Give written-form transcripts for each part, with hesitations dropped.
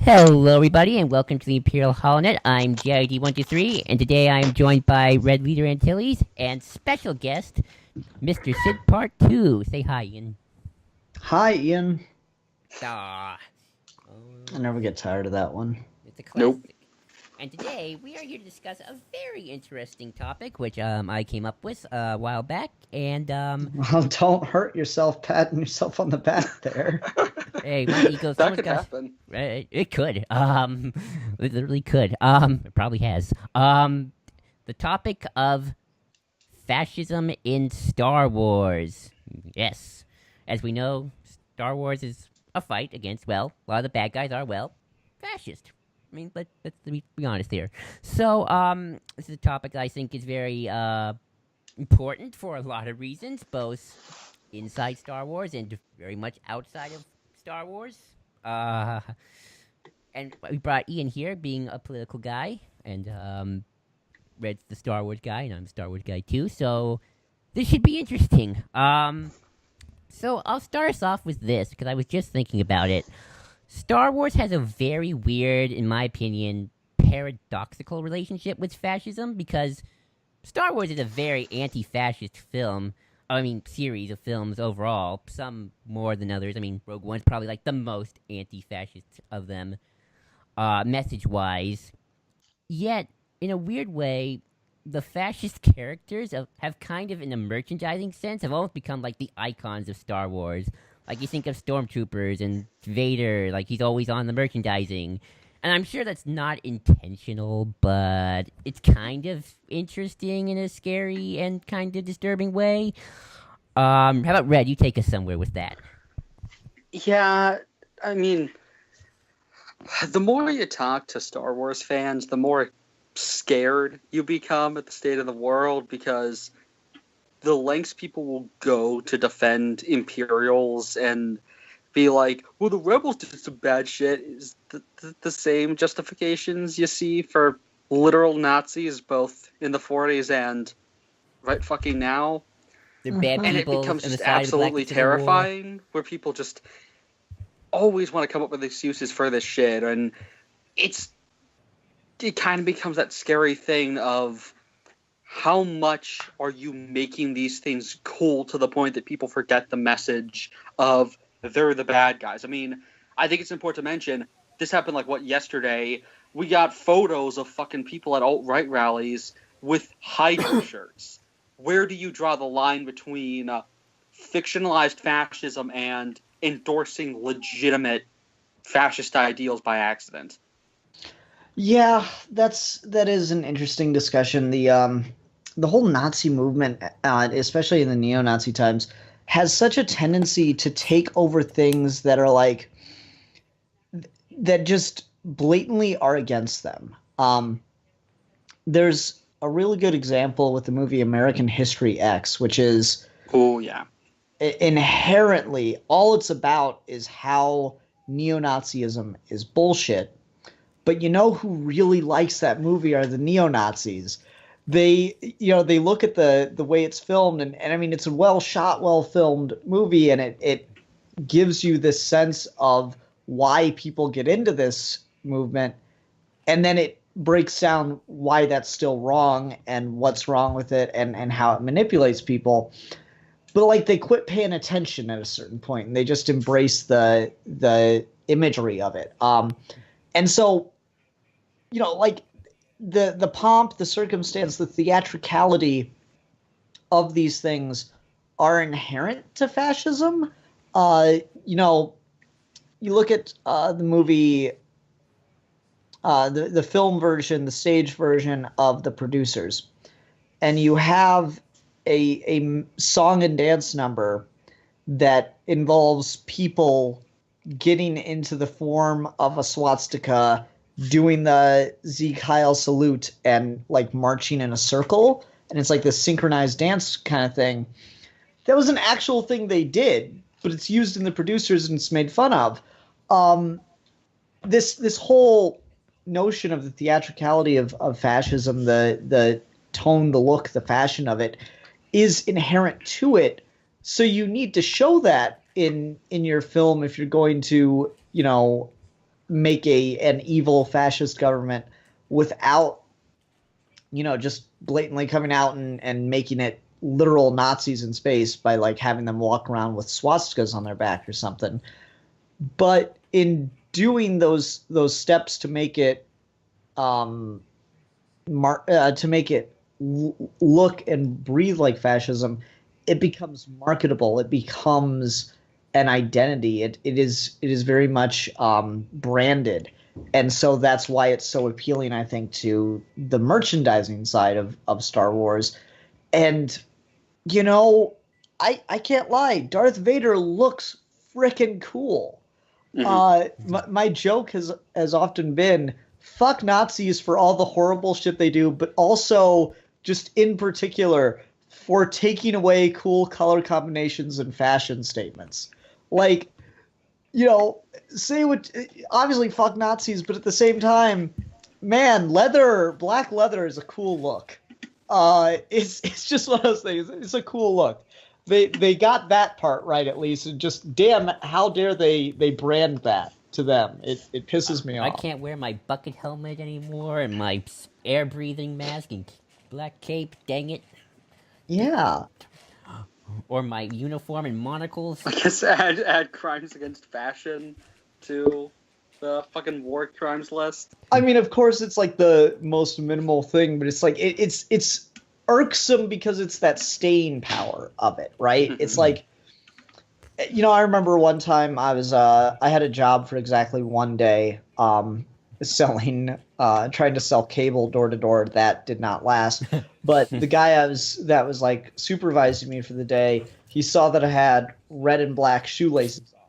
Hello, everybody, and welcome to the Imperial HoloNet. I'm GID123, and today I'm joined by Red Leader Antilles and special guest, Mr. Sydpart 2. Say hi, Ian. Hi, Ian. Ah, I never get tired of that one. it's a classic. And today we are here to discuss a very interesting topic, which I came up with a while back, and Well, don't hurt yourself patting yourself on the back there. hey, my ego. That could happen. It could. It literally could. It probably has. The topic of fascism in Star Wars. Yes. As we know, Star Wars is a fight against, well, a lot of the bad guys are, well, fascist. I mean, let's be honest here. So, this is a topic that I think is very, important for a lot of reasons, both inside Star Wars and very much outside of Star Wars. And we brought Ian here, being a political guy, and, Red's the Star Wars guy, and I'm a Star Wars guy too, so this should be interesting. So I'll start us off with this, because I was just thinking about it. Star Wars has a very weird, in my opinion, paradoxical relationship with fascism, because Star Wars is a very anti-fascist series of films overall, some more than others. I mean, Rogue One's probably like the most anti-fascist of them, message-wise. Yet, in a weird way, the fascist characters have kind of, in a merchandising sense, have almost become like the icons of Star Wars. Like, you think of Stormtroopers and Vader, like, he's always on the merchandising. And I'm sure that's not intentional, but it's kind of interesting in a scary and kind of disturbing way. How about Red? You take us somewhere with that. Yeah, I mean, the more you talk to Star Wars fans, the more scared you become at the state of the world, because the lengths people will go to defend Imperials and be like, well, the rebels did some bad shit, is the same justifications you see for literal Nazis, both in the 40s and right fucking now. They're bad And it people becomes on the just side of the absolutely Galactic Empire. terrifying, where people just always want to come up with excuses for this shit, and it kind of becomes that scary thing of how much are you making these things cool to the point that people forget the message of they're the bad guys. I mean, I think it's important to mention, this happened yesterday. We got photos of fucking people at alt-right rallies with Hydra shirts. Where do you draw the line between fictionalized fascism and endorsing legitimate fascist ideals by accident? Yeah, that is an interesting discussion. The whole Nazi movement, especially in the neo-Nazi times, has such a tendency to take over things that are like that just blatantly are against them. There's a really good example with the movie American History X, which is inherently all it's about is how neo-Nazism is bullshit. But you know who really likes that movie are the neo-Nazis. They look at the way it's filmed, and I mean, it's a well shot, well filmed movie, and it gives you this sense of why people get into this movement, and then it breaks down why that's still wrong and what's wrong with it and how it manipulates people. But like, they quit paying attention at a certain point, and they just embrace the imagery of it. And so, like, the pomp, the circumstance, the theatricality of these things are inherent to fascism. You look at the movie, the film version, the stage version of The Producers, and you have a song and dance number that involves people getting into the form of a swastika, doing the Sieg Heil salute, and like marching in a circle, and it's like this synchronized dance kind of thing. That was an actual thing they did, but it's used in The Producers and it's made fun of. This whole notion of the theatricality of fascism, the tone, the look, the fashion of it, is inherent to it. So you need to show that in your film if you're going to, make an evil fascist government without, just blatantly coming out and making it literal Nazis in space by like having them walk around with swastikas on their back or something. But in doing those steps to make it look and breathe like fascism, it becomes marketable. It becomes an identity. It is very much branded, and so that's why it's so appealing, I think, to the merchandising side of Star Wars. And I can't lie, Darth Vader looks freaking cool. My joke has often been, fuck Nazis for all the horrible shit they do, but also just in particular for taking away cool color combinations and fashion statements. Like, say what, obviously fuck Nazis, but at the same time, man, black leather is a cool look. It's just one of those things. It's a cool look. They got that part right, at least, and just damn, how dare they brand that to them. It pisses me off. I can't wear my bucket helmet anymore and my air breathing mask and black cape, dang it. Yeah. Or my uniform and monocles. I guess add crimes against fashion to the fucking war crimes list. I mean, of course, it's like the most minimal thing, but it's like it's irksome because it's that staying power of it, right? It's like, I remember one time I had a job for exactly one day, trying to sell cable door to door. That did not last. But the guy that was like supervising me for the day, he saw that I had red and black shoelaces on,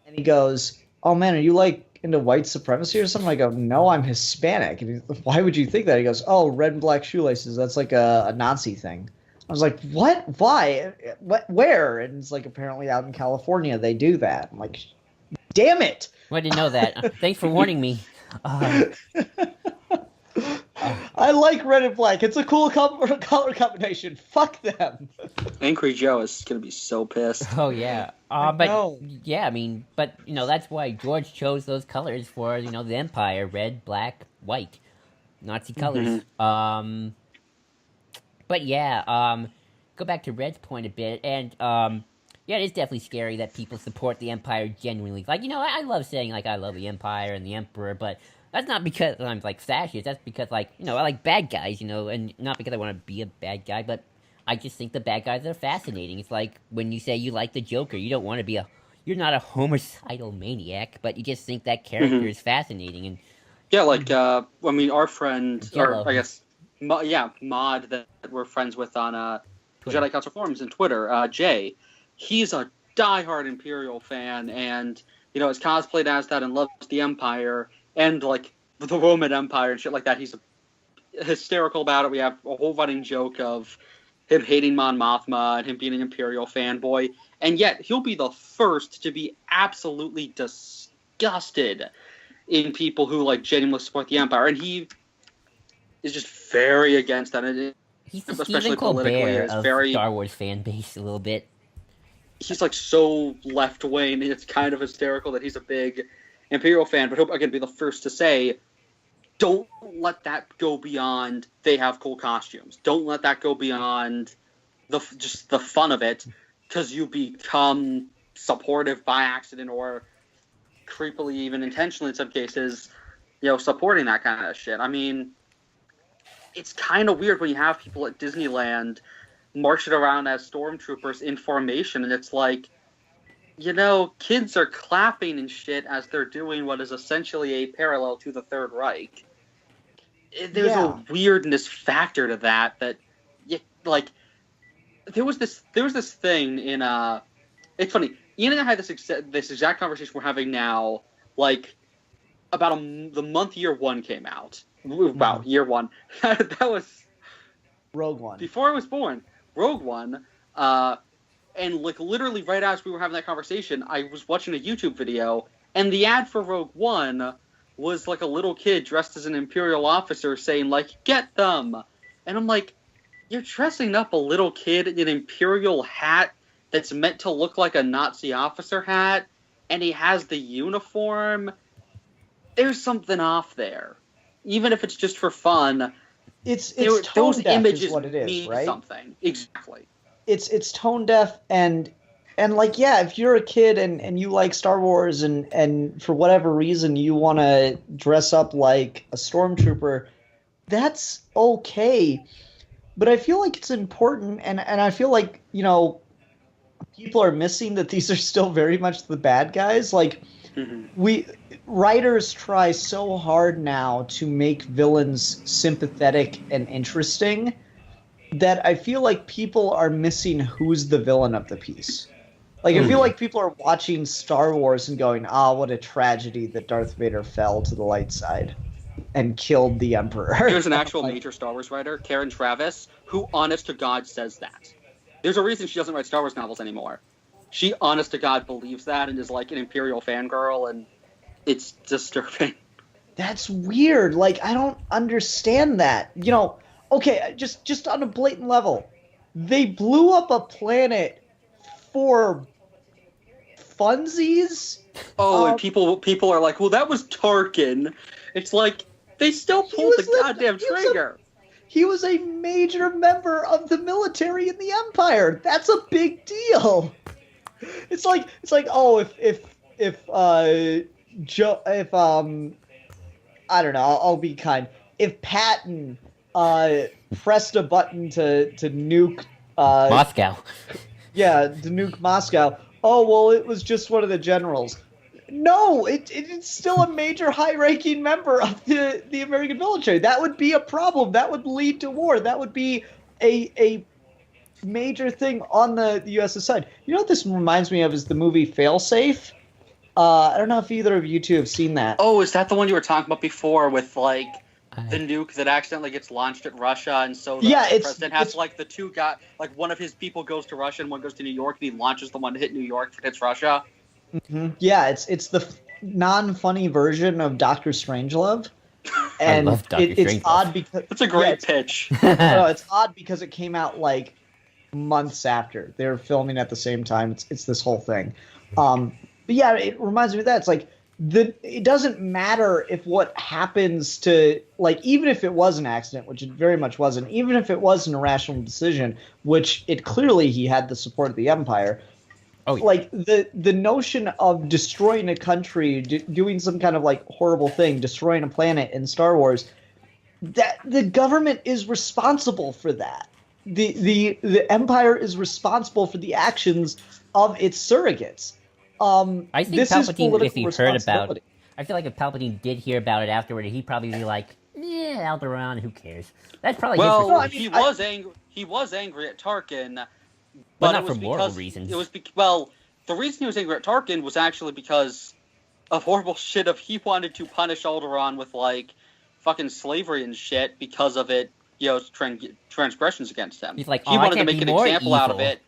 and he goes, "Oh man, are you like into white supremacy or something?" I go, "No, I'm Hispanic." And why would you think that? He goes, "Oh, red and black shoelaces. That's like a Nazi thing." I was like, "What? Why? What? Where?" And it's like, apparently out in California they do that. I'm like, damn it! I didn't know that. Thanks for warning me. I like red and black. It's a cool color combination. Fuck them. Angry Joe is gonna be so pissed. Oh yeah. But yeah, I mean, but that's why George chose those colors for the Empire: red, black, white, Nazi colors. Mm-hmm. But yeah, go back to Red's point a bit, and yeah, it is definitely scary that people support the Empire genuinely. Like, I love saying like I love the Empire and the Emperor, but that's not because I'm like fascist. That's because like I like bad guys, and not because I want to be a bad guy, but I just think the bad guys are fascinating. It's like when you say you like the Joker, you don't want to be you're not a homicidal maniac, but you just think that character is fascinating. And yeah, like I mean, our friend, Jello. or I guess, Mod that we're friends with on Twitter. Jedi Council forums and Twitter, Jay, he's a diehard Imperial fan, and is cosplayed as that and loves the Empire and like the Roman Empire and shit like that. He's hysterical about it. We have a whole running joke of him hating Mon Mothma and him being an Imperial fanboy, and yet he'll be the first to be absolutely disgusted in people who like genuinely support the Empire, and he is just very against that. He's the Especially Stephen politically, Colbert is of very. Star Wars fan base a little bit. He's like so left wing, and it's kind of hysterical that he's a big Imperial fan, but he'll again be the first to say, don't let that go beyond they have cool costumes. Don't let that go beyond just the fun of it, because you become supportive by accident or creepily, even intentionally in some cases, supporting that kind of shit. I mean, it's kind of weird when you have people at Disneyland marching around as stormtroopers in formation, and it's like, kids are clapping and shit as they're doing what is essentially a parallel to the Third Reich. There's a weirdness factor to that like, there was this thing in it's funny, Ian and I had this exact conversation we're having now, like, about the month Year One came out. Wow, Year One. That was Rogue One. Before I was born. Rogue One. And like literally right as we were having that conversation, I was watching a YouTube video, and the ad for Rogue One was like a little kid dressed as an Imperial officer saying like, "Get them," and I'm like, you're dressing up a little kid in an Imperial hat that's meant to look like a Nazi officer hat, and he has the uniform. there's something off there. Even if it's just for fun, it's those tone deaf images is what it is, mean right? something. Exactly. It's tone deaf, and like, yeah, if you're a kid and you like Star Wars and for whatever reason you want to dress up like a stormtrooper, that's okay. But I feel like it's important, and I feel like, you know, people are missing that these are still very much the bad guys. Like, writers try so hard now to make villains sympathetic and interesting that I feel like people are missing who's the villain of the piece. Like, I feel like people are watching Star Wars and going, what a tragedy that Darth Vader fell to the light side and killed the Emperor. There's an actual major Star Wars writer, Karen Traviss, who, honest to God, says that. There's a reason she doesn't write Star Wars novels anymore. She, honest to God, believes that and is like an Imperial fangirl, and it's disturbing. That's weird. Like, I don't understand that. You know, okay, just on a blatant level, they blew up a planet for funsies. And people are like, well, that was Tarkin. It's like, they still pulled the goddamn trigger. He was a major member of the military in the Empire. That's a big deal. It's like if I don't know, I'll be kind. If Patton pressed a button to nuke Moscow. Yeah, to nuke Moscow. Oh, well, it was just one of the generals. No, it's still a major high-ranking member of the American military. That would be a problem. That would lead to war. That would be a major thing on the U.S.'s side. You know what this reminds me of is the movie Failsafe. I don't know if either of you two have seen that. Oh, is that the one you were talking about before with, like, the nuke that accidentally gets launched at Russia, and so the president has, like, the two guys, like, one of his people goes to Russia and one goes to New York, and he launches the one to hit New York that hits Russia? Mm-hmm. Yeah, it's the non-funny version of Dr. Strangelove. And I love Dr. it's odd because... That's a great pitch. No, it's odd because it came out, like, months after. They were filming at the same time. It's this whole thing. But yeah, it reminds me of that. It's like, it doesn't matter if what happens to, like, even if it was an accident, which it very much wasn't, even if it was an irrational decision, which it clearly he had the support of the Empire. Oh, yeah. Like, the notion of destroying a country, doing some kind of, like, horrible thing, destroying a planet in Star Wars, that the government is responsible for that. The Empire is responsible for the actions of its surrogates. I think Palpatine, if he heard about it, I feel like if Palpatine did hear about it afterward, he'd probably be like, "Yeah, Alderaan, who cares?" That's probably he was angry. He was angry at Tarkin, but not for moral reasons. It was the reason he was angry at Tarkin was actually because of horrible shit of he wanted to punish Alderaan with, like, fucking slavery and shit because of it, you know, transgressions against him. He's like, he wanted to make an example evil. out of it.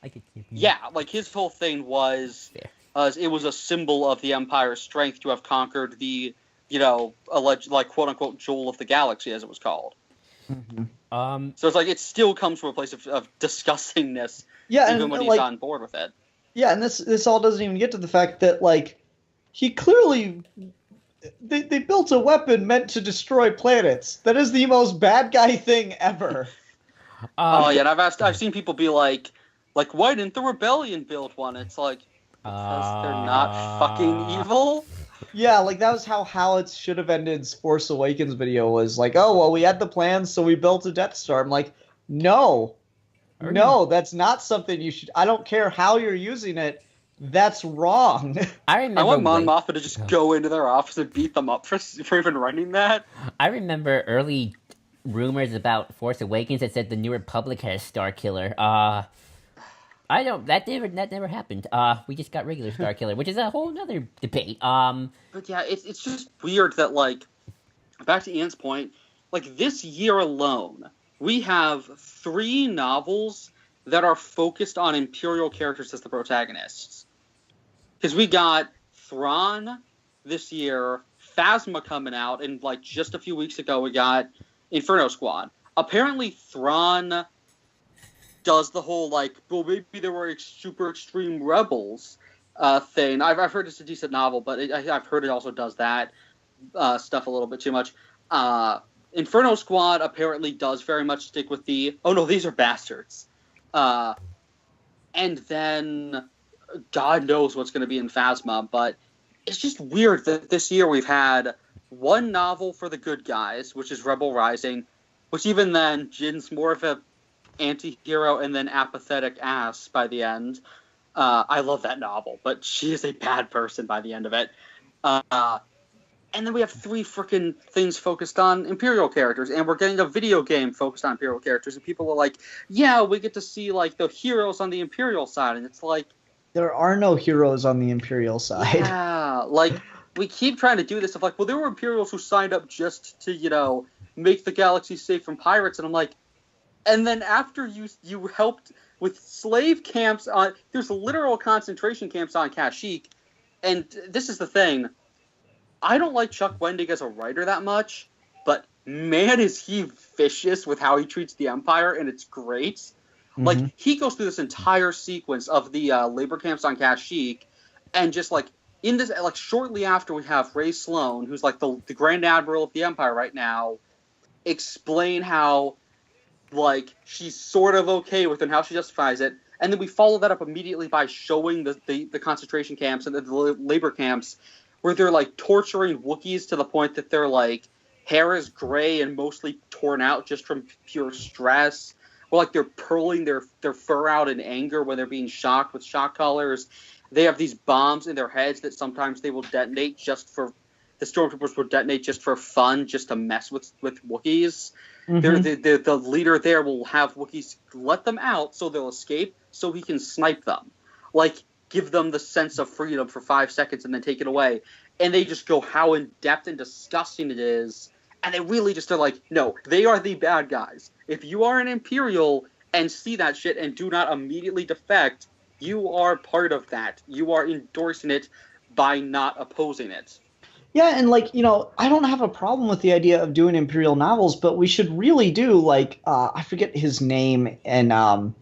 Yeah, like, his whole thing was it was a symbol of the Empire's strength to have conquered the, you know, alleged, like, quote unquote jewel of the galaxy, as it was called. Mm-hmm. So it's like it still comes from a place of disgustingness, even when he's on board with it. Yeah, and this all doesn't even get to the fact that, like, he clearly they built a weapon meant to destroy planets. That is the most bad guy thing ever. Yeah, and I've seen people be like, why didn't the rebellion build one? It's like, because they're not fucking evil. Yeah, like, that was how Howitz should have ended Force Awakens video, was like, oh, well, we had the plans, so we built a Death Star. I'm like, no, that's not something you should. I don't care how you're using it. That's wrong. I want Mon Mothma to just go into their office and beat them up for even running that. I remember early rumors about Force Awakens that said the New Republic had a Star Killer. That never happened. We just got regular Star Killer, which is a whole other debate. But yeah, it's just weird that, like, back to Ian's point, like, this year alone, we have 3 novels that are focused on Imperial characters as the protagonists. Because we got Thrawn this year, Phasma coming out, and, like, just a few weeks ago we got Inferno Squad. Apparently Thrawn does the whole, like, well, maybe there were super extreme rebels thing. I've heard it's a decent novel, but I've heard it also does that. stuff a little bit too much. Inferno Squad apparently does very much stick with the, oh no, these are bastards. And then God knows what's going to be in Phasma, but it's just weird that this year we've had one novel for the good guys, which is Rebel Rising, which even then, Jin's more of a anti-hero and then apathetic ass by the end. I love that novel, but she is a bad person by the end of it. And then we have 3 freaking things focused on Imperial characters, and we're getting a video game focused on Imperial characters, and people are like, yeah, we get to see, like, the heroes on the Imperial side, and it's like... There are no heroes on the Imperial side. Yeah, like, we keep trying to do this of, like, well, there were Imperials who signed up just to, you know, make the galaxy safe from pirates, and I'm like... And then after you helped with slave camps on... There's literal concentration camps on Kashyyyk, and this is the thing... I don't like Chuck Wendig as a writer that much, but man, is he vicious with how he treats the Empire, and it's great. Mm-hmm. Like, he goes through this entire sequence of the labor camps on Kashyyyk, and just, like, in this, like, shortly after we have Rhea Sloane, who's, like, the Grand Admiral of the Empire right now, explain how, like, she's sort of okay with it and how she justifies it, and then we follow that up immediately by showing the concentration camps and the labor camps, where they're, like, torturing Wookiees to the point that their, like, hair is gray and mostly torn out just from pure stress. Or, like, they're pearling their fur out in anger when they're being shocked with shock collars. They have these bombs in their heads that sometimes they will detonate just for... The stormtroopers will detonate just for fun, just to mess with Wookiees. Mm-hmm. The leader there will have Wookiees let them out so they'll escape so he can snipe them. Like... give them the sense of freedom for 5 seconds and then take it away. And they just go how in-depth and disgusting it is. And they really just are like, no, they are the bad guys. If you are an Imperial and see that shit and do not immediately defect, you are part of that. You are endorsing it by not opposing it. Yeah, and, like, you know, I don't have a problem with the idea of doing Imperial novels, but we should really do, like, I forget his name, and,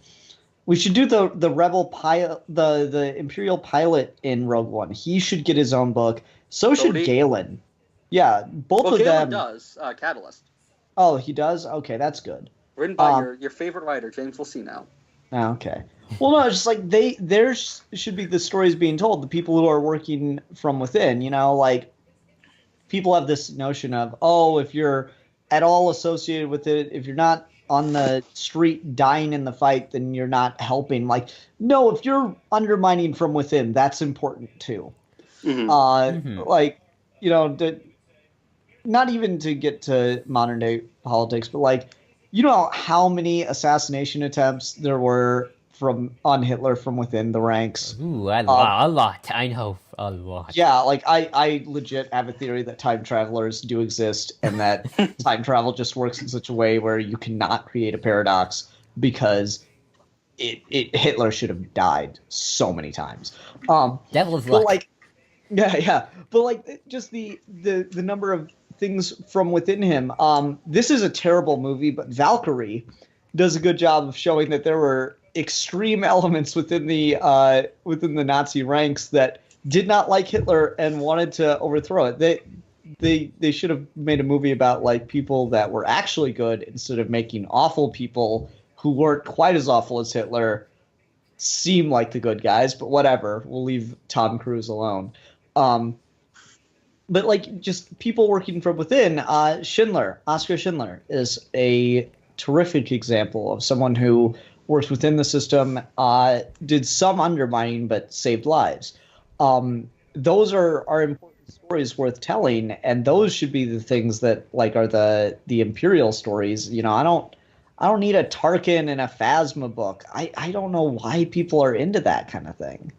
we should do the rebel pilot, the Imperial pilot in Rogue One. He should get his own book. So should Galen. Yeah, both of Galen them. does. Catalyst. Oh, he does? Okay, that's good. Written by your favorite writer, James Luceno. Okay. Well, no, it's just like there should be the stories being told. The people who are working from within, you know, like people have this notion of, oh, if you're at all associated with it, if you're not on the street dying in the fight, then you're not helping. Like, no, if you're undermining from within, that's important too. Mm-hmm. Like, you know, not even to get to modern day politics, but like, you know how many assassination attempts there were on Hitler from within the ranks? Ooh, a lot. I know a lot. Yeah, like I legit have a theory that time travelers do exist, and that time travel just works in such a way where you cannot create a paradox, because Hitler should have died so many times. Devil's luck. Like, yeah, but like just the number of things from within him. This is a terrible movie, but Valkyrie does a good job of showing that there were extreme elements within the Nazi ranks that did not like Hitler and wanted to overthrow it. They should have made a movie about like people that were actually good, instead of making awful people who weren't quite as awful as Hitler seem like the good guys. But whatever, we'll leave Tom Cruise alone. But like just people working from within. Oscar Schindler is a terrific example of someone who worked within the system, did some undermining, but saved lives. Those are important stories worth telling, and those should be the things that like are the Imperial stories. You know, I don't need a Tarkin and a Phasma book. I don't know why people are into that kind of thing.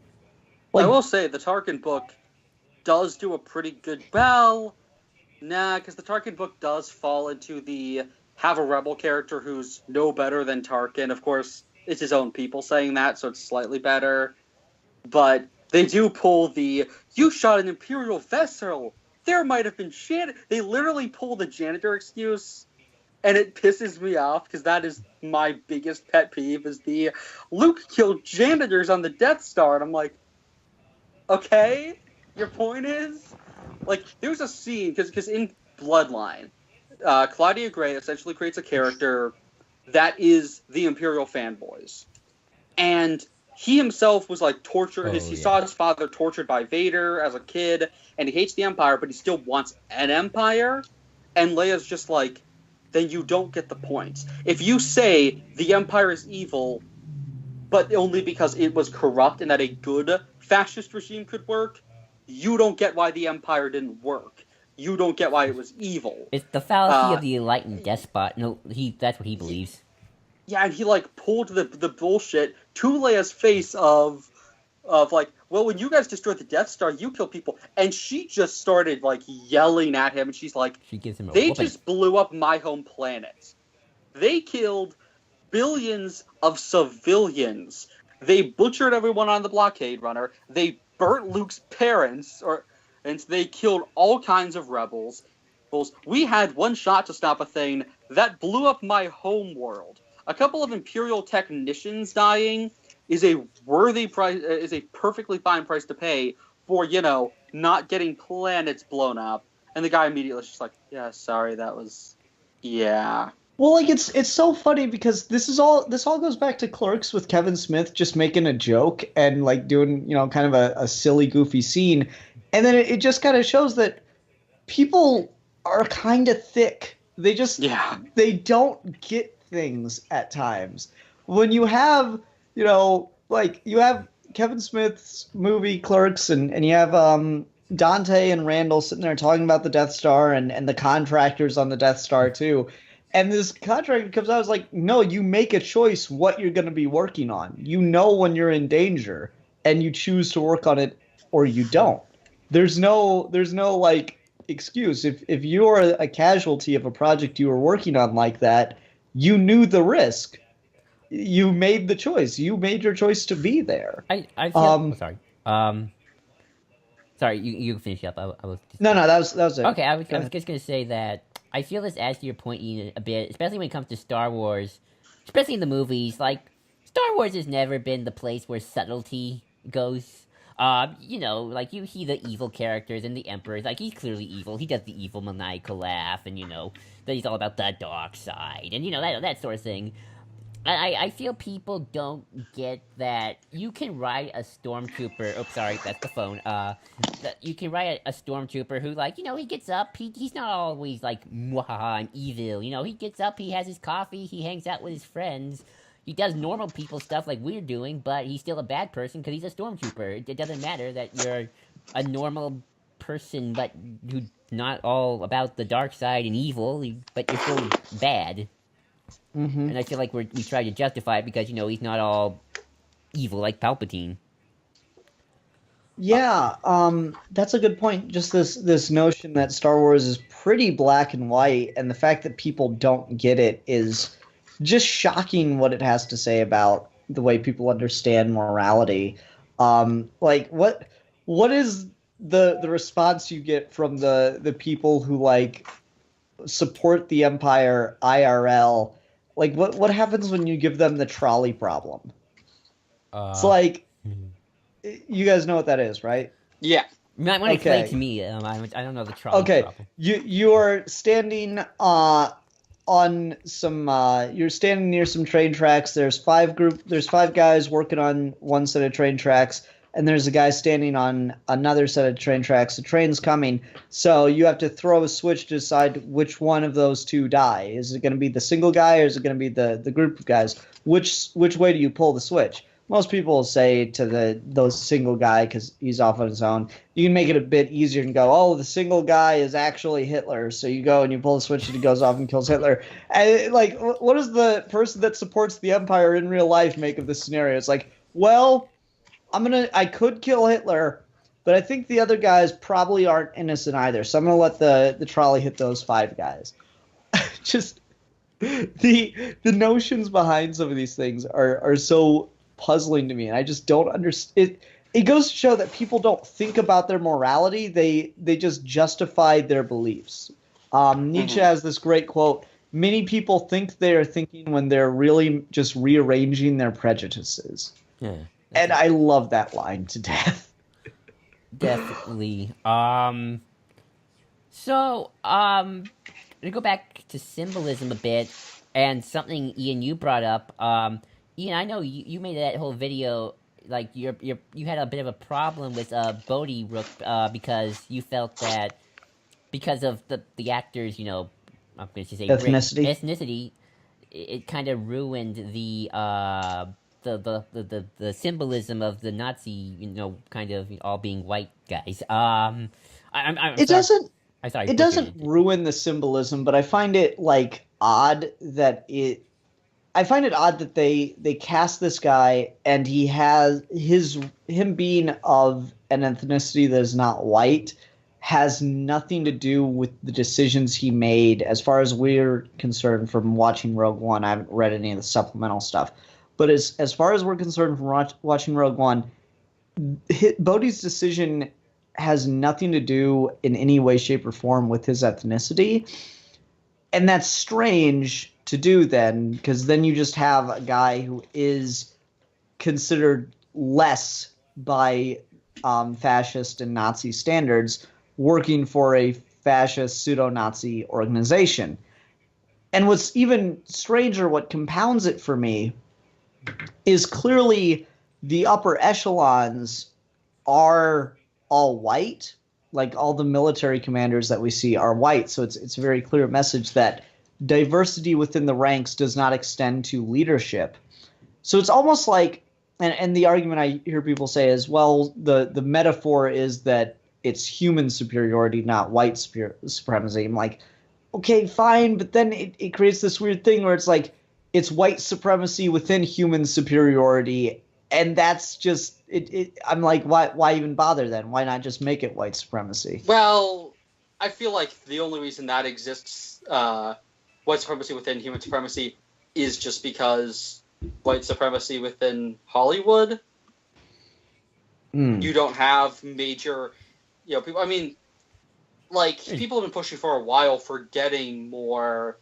Like, I will say the Tarkin book does do a pretty good... Well, nah, because the Tarkin book does fall into the have a rebel character who's no better than Tarkin. Of course, it's his own people saying that, so it's slightly better. But they do pull the, you shot an Imperial vessel, there might have been shit. They literally pull the janitor excuse, and it pisses me off, because that is my biggest pet peeve, is the Luke killed janitors on the Death Star, and I'm like, okay, your point is? like there's a scene because in Bloodline, Claudia Gray essentially creates a character that is the Imperial fanboys, and he himself was like tortured. He saw his father tortured by Vader as a kid, and he hates the Empire, but he still wants an empire. And Leia's just like, then you don't get the point. If you say the Empire is evil, but only because it was corrupt and that a good fascist regime could work, you don't get why the Empire didn't work. You don't get why it was evil. It's the fallacy of the enlightened despot. No, that's what he believes. Yeah, and he like pulled the bullshit to Leia's face of like, well, when you guys destroyed the Death Star, you kill people, and she just started like yelling at him, and she's like, she gives him a they whooping. just blew up my home planet. They killed billions of civilians. They butchered everyone on the blockade runner. They burnt Luke's parents, and they killed all kinds of rebels. We had one shot to stop a thing that blew up my home world. A couple of Imperial technicians dying is a worthy price, is a perfectly fine price to pay for, not getting planets blown up. And the guy immediately was just like, yeah, sorry, that was, yeah. Well, like it's so funny because this all goes back to Clerks with Kevin Smith just making a joke and like doing kind of a silly goofy scene, and then it just kind of shows that people are kind of thick. They just they don't get things at times. When you have like you have Kevin Smith's movie Clerks and you have Dante and Randall sitting there talking about the Death Star and the contractors on the Death Star too. And this contractor comes out, I was like, no, you make a choice what you're going to be working on. You know when you're in danger, and you choose to work on it, or you don't. There's no like excuse. If you're a casualty of a project you were working on like that, you knew the risk. You made the choice. You made your choice to be there. I feel, sorry. Sorry, you finish up. I was just... No, that was it. Okay, I was just going to say that I feel this adds to your point a bit, especially when it comes to Star Wars, especially in the movies. Like, Star Wars has never been the place where subtlety goes. Like, you see the evil characters and the Emperors, like, he's clearly evil. He does the evil maniacal laugh, and, that he's all about the dark side, and, that sort of thing. I feel people don't get that you can write a stormtrooper. Oh, sorry, that's the phone. You can write a stormtrooper who, like, he gets up. He's not always like, "Mwahaha, I'm evil." He gets up. He has his coffee. He hangs out with his friends. He does normal people stuff like we're doing, but he's still a bad person because he's a stormtrooper. It doesn't matter that you're a normal person, but who's not all about the dark side and evil, but you're still bad. Mm-hmm. And I feel like we try to justify it because, he's not all evil like Palpatine. Yeah, that's a good point. Just this notion that Star Wars is pretty black and white, and the fact that people don't get it is just shocking what it has to say about the way people understand morality. Like, what is the response you get from the people who, like, support the Empire IRL? Like, what happens when you give them the trolley problem? It's like, you guys know what that is, right? Yeah. You might want to explain to me. I don't know the trolley problem. You are standing on some. You're standing near some train tracks. There's five guys working on one set of train tracks, and there's a guy standing on another set of train tracks. The train's coming, so you have to throw a switch to decide which one of those two die. Is it going to be the single guy, or is it going to be the group of guys? Which way do you pull the switch? Most people will say to the single guy because he's off on his own. You can make it a bit easier and go, oh, the single guy is actually Hitler. So you go and you pull the switch and he goes off and kills Hitler. And like, what does the person that supports the Empire in real life make of this scenario? It's like, well, I could kill Hitler, but I think the other guys probably aren't innocent either. So I'm going to let the trolley hit those five guys. Just the notions behind some of these things are so puzzling to me, and I just don't understand. It goes to show that people don't think about their morality. They just justify their beliefs. Nietzsche has this great quote, many people think they are thinking when they're really just rearranging their prejudices. Yeah. And I love that line to death. Definitely. So, to go back to symbolism a bit, and something Ian you brought up. Ian, I know you made that whole video. Like you had a bit of a problem with Bodhi Rook because you felt that because of the actors, I'm going to say ethnicity, it kind of ruined the symbolism of the Nazi, kind of all being white guys. I'm it sorry. doesn't I'm sorry. it doesn't ruin the symbolism, but I find it odd that they cast this guy and he has him being of an ethnicity that is not white has nothing to do with the decisions he made as far as we're concerned from watching Rogue One. I haven't read any of the supplemental stuff. But as far as we're concerned from watching Rogue One, Bodhi's decision has nothing to do in any way, shape, or form with his ethnicity. And that's strange to do then, because then you just have a guy who is considered less by fascist and Nazi standards working for a fascist pseudo-Nazi organization. And what's even stranger, what compounds it for me, is clearly the upper echelons are all white. Like all the military commanders that we see are white. So it's a very clear message that diversity within the ranks does not extend to leadership. So it's almost like, and the argument I hear people say is, well, the metaphor is that it's human superiority, not white supremacy. I'm like, okay, fine, but then it creates this weird thing where it's like, it's white supremacy within human superiority, and that's just it. I'm like, why even bother then? Why not just make it white supremacy? Well, I feel like the only reason that exists, white supremacy within human supremacy, is just because white supremacy within Hollywood. You don't have major, people. I mean, like, people have been pushing for a while for getting more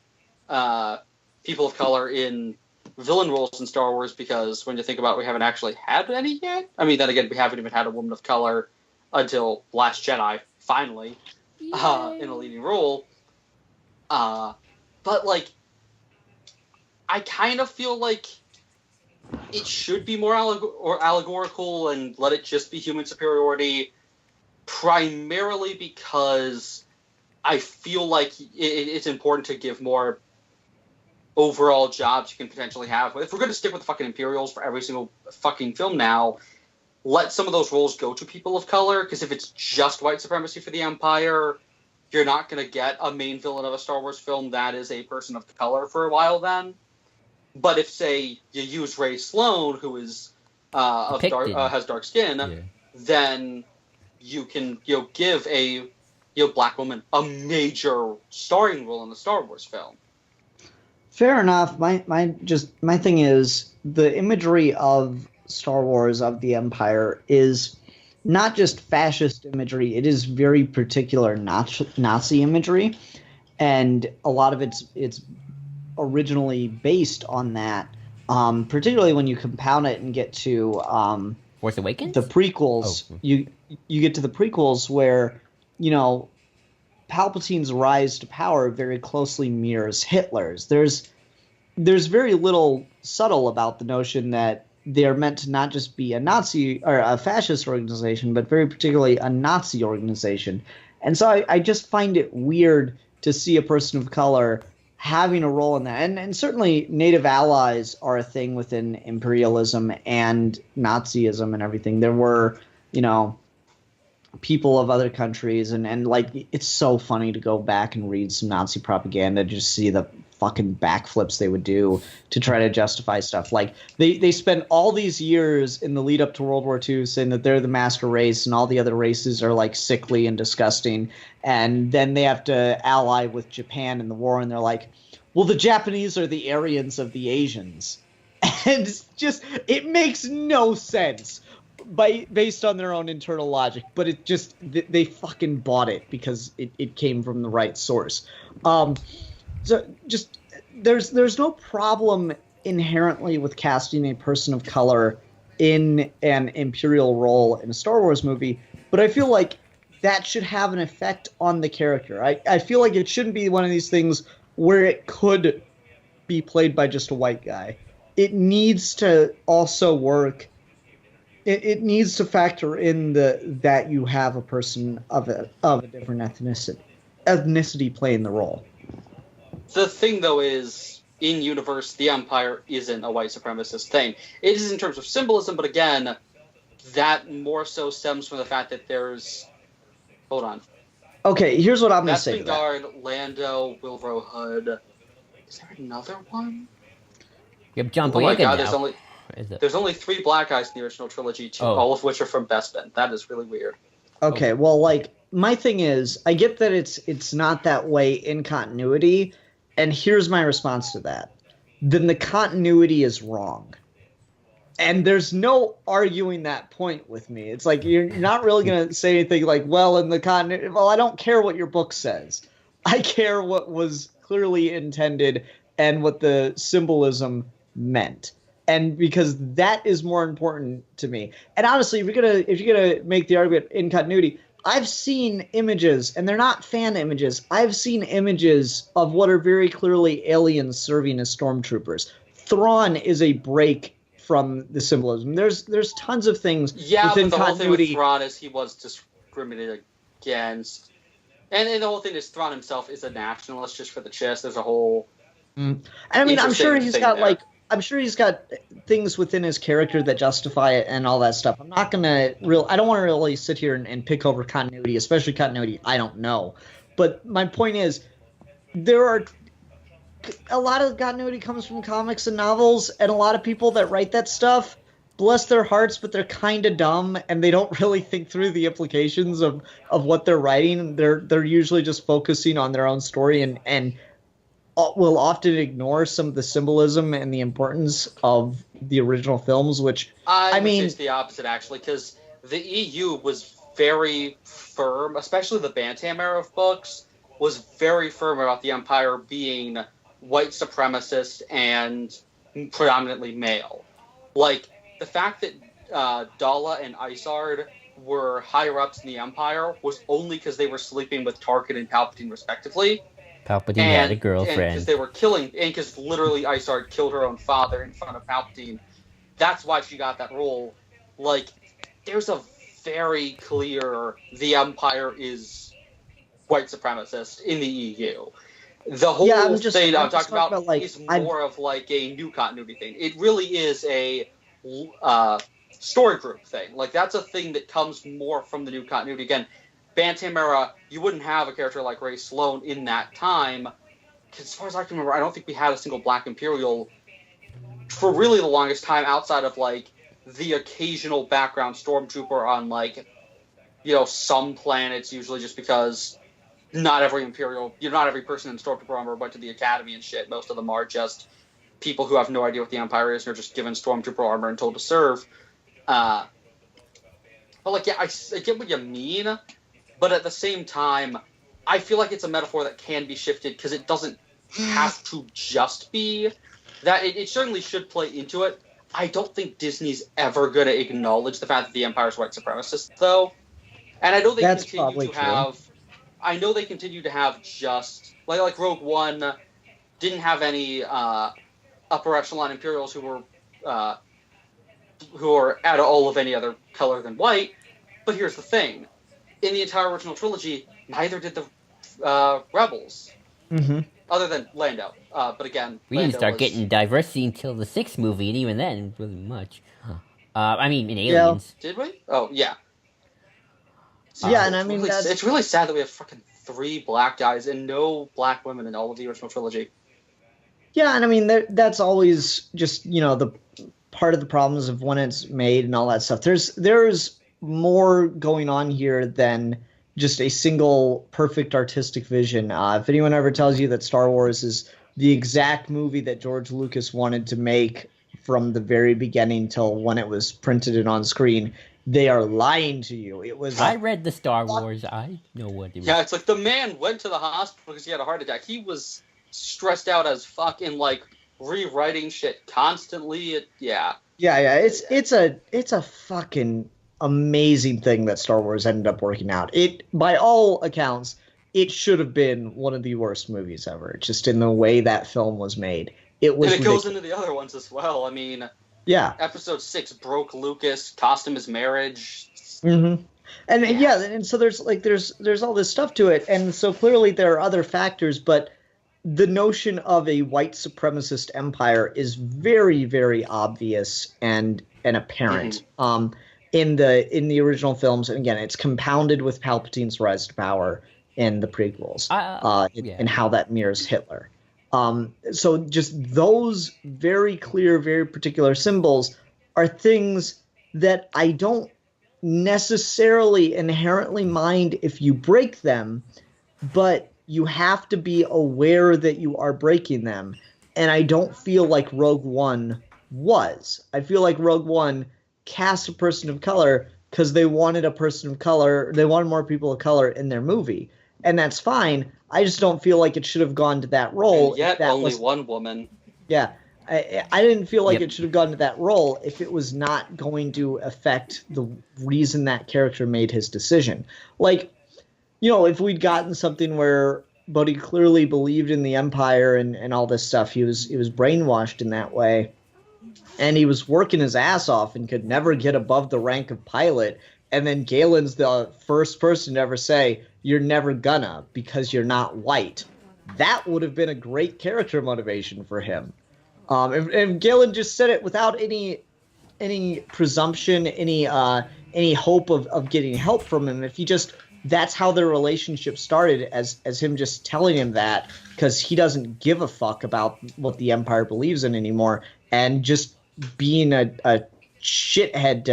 people of color in villain roles in Star Wars, because when you think about it, we haven't actually had any yet. I mean, then again, we haven't even had a woman of color until Last Jedi, finally, in a leading role. But, like, I kind of feel like it should be more allegorical and let it just be human superiority, primarily because I feel like it's important to give more overall jobs you can potentially have. If we're going to stick with the fucking Imperials for every single fucking film now, let some of those roles go to people of color, because if it's just white supremacy for the Empire, you're not going to get a main villain of a Star Wars film that is a person of color for a while then. But if, say, you use Rhea Sloane, who is has dark skin, then you can give a black woman a major starring role in the Star Wars film. Fair enough. My thing is, the imagery of Star Wars, of the Empire, is not just fascist imagery. It is very particular Nazi imagery, and a lot of it's originally based on that. Particularly when you compound it and get to Force Awakens, the prequels. Oh. You get to the prequels where Palpatine's rise to power very closely mirrors Hitler's. There's very little subtle about the notion that they're meant to not just be a Nazi or a fascist organization, but very particularly a Nazi organization. And so I just find it weird to see a person of color having a role in that. And certainly Native allies are a thing within imperialism and Nazism and everything. There were, people of other countries, and like, it's so funny to go back and read some Nazi propaganda to just see the fucking backflips they would do to try to justify stuff. Like, they spent all these years in the lead up to World War II saying that they're the master race and all the other races are like sickly and disgusting, and then they have to ally with Japan in the war, and they're like, well, the Japanese are the Aryans of the Asians. And it's just, it makes no sense based on their own internal logic, but it just, they fucking bought it because it came from the right source. So just, there's no problem inherently with casting a person of color in an Imperial role in a Star Wars movie, but I feel like that should have an effect on the character. I feel like it shouldn't be one of these things where it could be played by just a white guy. It needs to also work. It needs to factor in that you have a person of a different ethnicity playing the role. The thing, though, is in universe, the Empire isn't a white supremacist thing. It is in terms of symbolism, but again, that more so stems from the fact that there's. Hold on. Okay, here's what I'm going to say. Beskar, Lando, Wilbur Hood. Is there another one? Yep, John Oh my god, now. there's only 3 black guys in the original trilogy, all of which are from Bespin. That is really weird. Okay, well, like, my thing is, I get that it's not that way in continuity, and here's my response to that. Then the continuity is wrong. And there's no arguing that point with me. It's like, you're not really going to say anything like, well, in the continuity, well, I don't care what your book says. I care what was clearly intended and what the symbolism meant. And because that is more important to me. And honestly, if you're gonna make the argument in continuity, I've seen images, and they're not fan images. I've seen images of what are very clearly aliens serving as stormtroopers. Thrawn is a break from the symbolism. There's tons of things within but the continuity. whole thing with Thrawn is he was discriminated against. And the whole thing is Thrawn himself is a nationalist just for the chest. There's a whole And I mean, I'm sure he's got things within his character that justify it and all that stuff. I'm not gonna I don't want to really sit here and pick over continuity, especially continuity I don't know. But my point is, there are a lot of continuity comes from comics and novels, and a lot of people that write that stuff, bless their hearts, but they're kind of dumb and they don't really think through the implications of what they're writing. They're usually just focusing on their own story and will often ignore some of the symbolism and the importance of the original films, which I mean, it's the opposite actually, because the EU was very firm, especially the Bantam era of books, was very firm about the Empire being white supremacist and predominantly male. Like, the fact that Dala and Isard were higher ups in the Empire was only because they were sleeping with Tarkin and Palpatine respectively. Palpatine had a girlfriend. And because they were killing, and because literally Isard killed her own father in front of Palpatine. That's why she got that role. Like, there's a very clear, the Empire is white supremacist in the EU. The whole thing I'm talking about like, is more of like a new continuity thing. It really is a story group thing. Like, that's a thing that comes more from the new continuity. Again, Bantam era, you wouldn't have a character like Rhea Sloane in that time. Because as far as I can remember, I don't think we had a single black Imperial for really the longest time outside of, like, the occasional background stormtrooper on, like, you know, some planets, usually just because not every Imperial, not every person in Stormtrooper armor went to the Academy and shit. Most of them are just people who have no idea what the Empire is and are just given Stormtrooper armor and told to serve. But, like, yeah, I get what you mean. But at the same time, I feel like it's a metaphor that can be shifted because it doesn't have to just be that. It certainly should play into it. I don't think Disney's ever going to acknowledge the fact that the Empire's white supremacist, though. And I know they continue to have just like Rogue One didn't have any upper echelon Imperials who were at all of any other color than white. But here's the thing. In the entire original trilogy, neither did the Rebels. Mm-hmm. Other than Lando. But again, we didn't start getting diversity until the 6th movie, and even then, really much. I mean, in Aliens. Did we? Oh, yeah. Yeah, and I mean, it's really sad that we have fucking 3 black guys and no black women in all of the original trilogy. Yeah, and I mean, that's always just, the part of the problems of when it's made and all that stuff. There's more going on here than just a single perfect artistic vision. If anyone ever tells you that Star Wars is the exact movie that George Lucas wanted to make from the very beginning till when it was printed and on screen, they are lying to you. It was. I read the Star Wars. I know what it was. Yeah, it's like the man went to the hospital because he had a heart attack. He was stressed out as fuck and like rewriting shit constantly. Yeah. It's a fucking amazing thing that Star Wars ended up working out. It, by all accounts, it should have been one of the worst movies ever, just in the way that film was made. It was and it goes into the other ones as well. I mean, yeah, Episode 6 broke Lucas, cost him his marriage. Mm-hmm. And and so there's all this stuff to it, and so clearly there are other factors, but the notion of a white supremacist empire is very, very obvious and apparent. In the original films, and again, it's compounded with Palpatine's rise to power in the prequels, and how that mirrors Hitler. So just those very clear, very particular symbols are things that I don't necessarily inherently mind if you break them, but you have to be aware that you are breaking them. And I don't feel like Rogue One was. I feel like Rogue One cast a person of color because they wanted a person of color. They wanted more people of color in their movie. And that's fine. I just don't feel like it should have gone to that role. And yet only one woman. Yeah. I didn't feel like it should have gone to that role if it was not going to affect the reason that character made his decision. Like, if we'd gotten something where Buddy clearly believed in the Empire and all this stuff, he was brainwashed in that way, and he was working his ass off and could never get above the rank of pilot, and then Galen's the first person to ever say, "You're never gonna, because you're not white." That would have been a great character motivation for him. And Galen just said it without any presumption, any hope of getting help from him. If he just, that's how their relationship started, as him just telling him that, because he doesn't give a fuck about what the Empire believes in anymore, and just being a shithead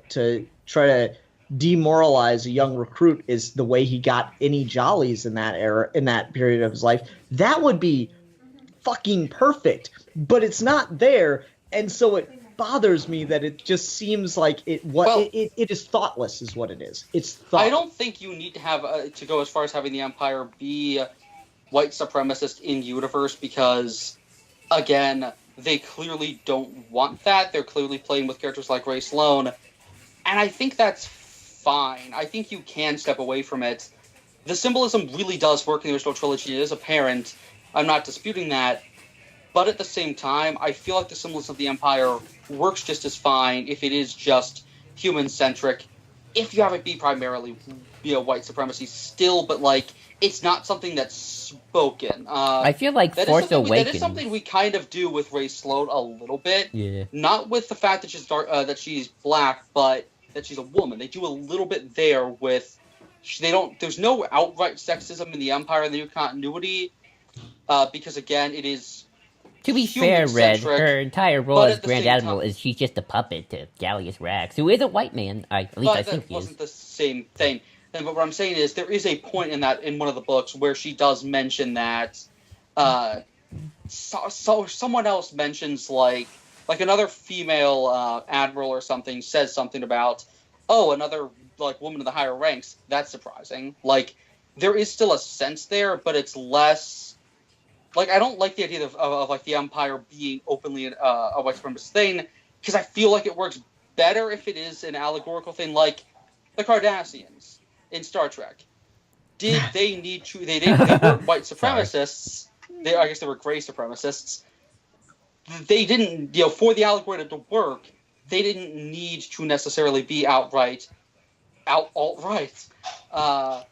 to try to demoralize a young recruit is the way he got any jollies in that era, in that period of his life. That would be fucking perfect, but it's not there, and so it bothers me that it just seems like it is thoughtless, is what it is. It's thoughtless. I don't think you need to have to go as far as having the Empire be white supremacist in universe, because again, they clearly don't want that. They're clearly playing with characters like Rhea Sloane, and I think that's fine. I think you can step away from it. The symbolism really does work in the original trilogy. It is apparent. I'm not disputing that. But at the same time, I feel like the symbolism of the Empire works just as fine if it is just human-centric. If you have it be primarily white supremacy still, but it's not something that's spoken. I feel like Force Awakens. That is something we kind of do with Rhea Sloane a little bit. Yeah. Not with the fact that she's black, but that she's a woman. They do a little bit there with... There's no outright sexism in the Empire in the new continuity, because again, it is... To be fair, Red, her entire role as Grand Admiral is she's just a puppet to Gallius Rax, who is a white man. At least I think he is. But that wasn't the same thing. But what I'm saying is there is a point in one of the books where she does mention that someone else mentions like another female admiral or something says something about, another woman in the higher ranks. That's surprising. There is still a sense there, but it's less. I don't like the idea of the Empire being openly a white supremacist thing, because I feel like it works better if it is an allegorical thing, like the Cardassians in Star Trek. Did they need to? They weren't white supremacists. I guess they were gray supremacists. They didn't, for the allegory to work, they didn't need to necessarily be alt-right. That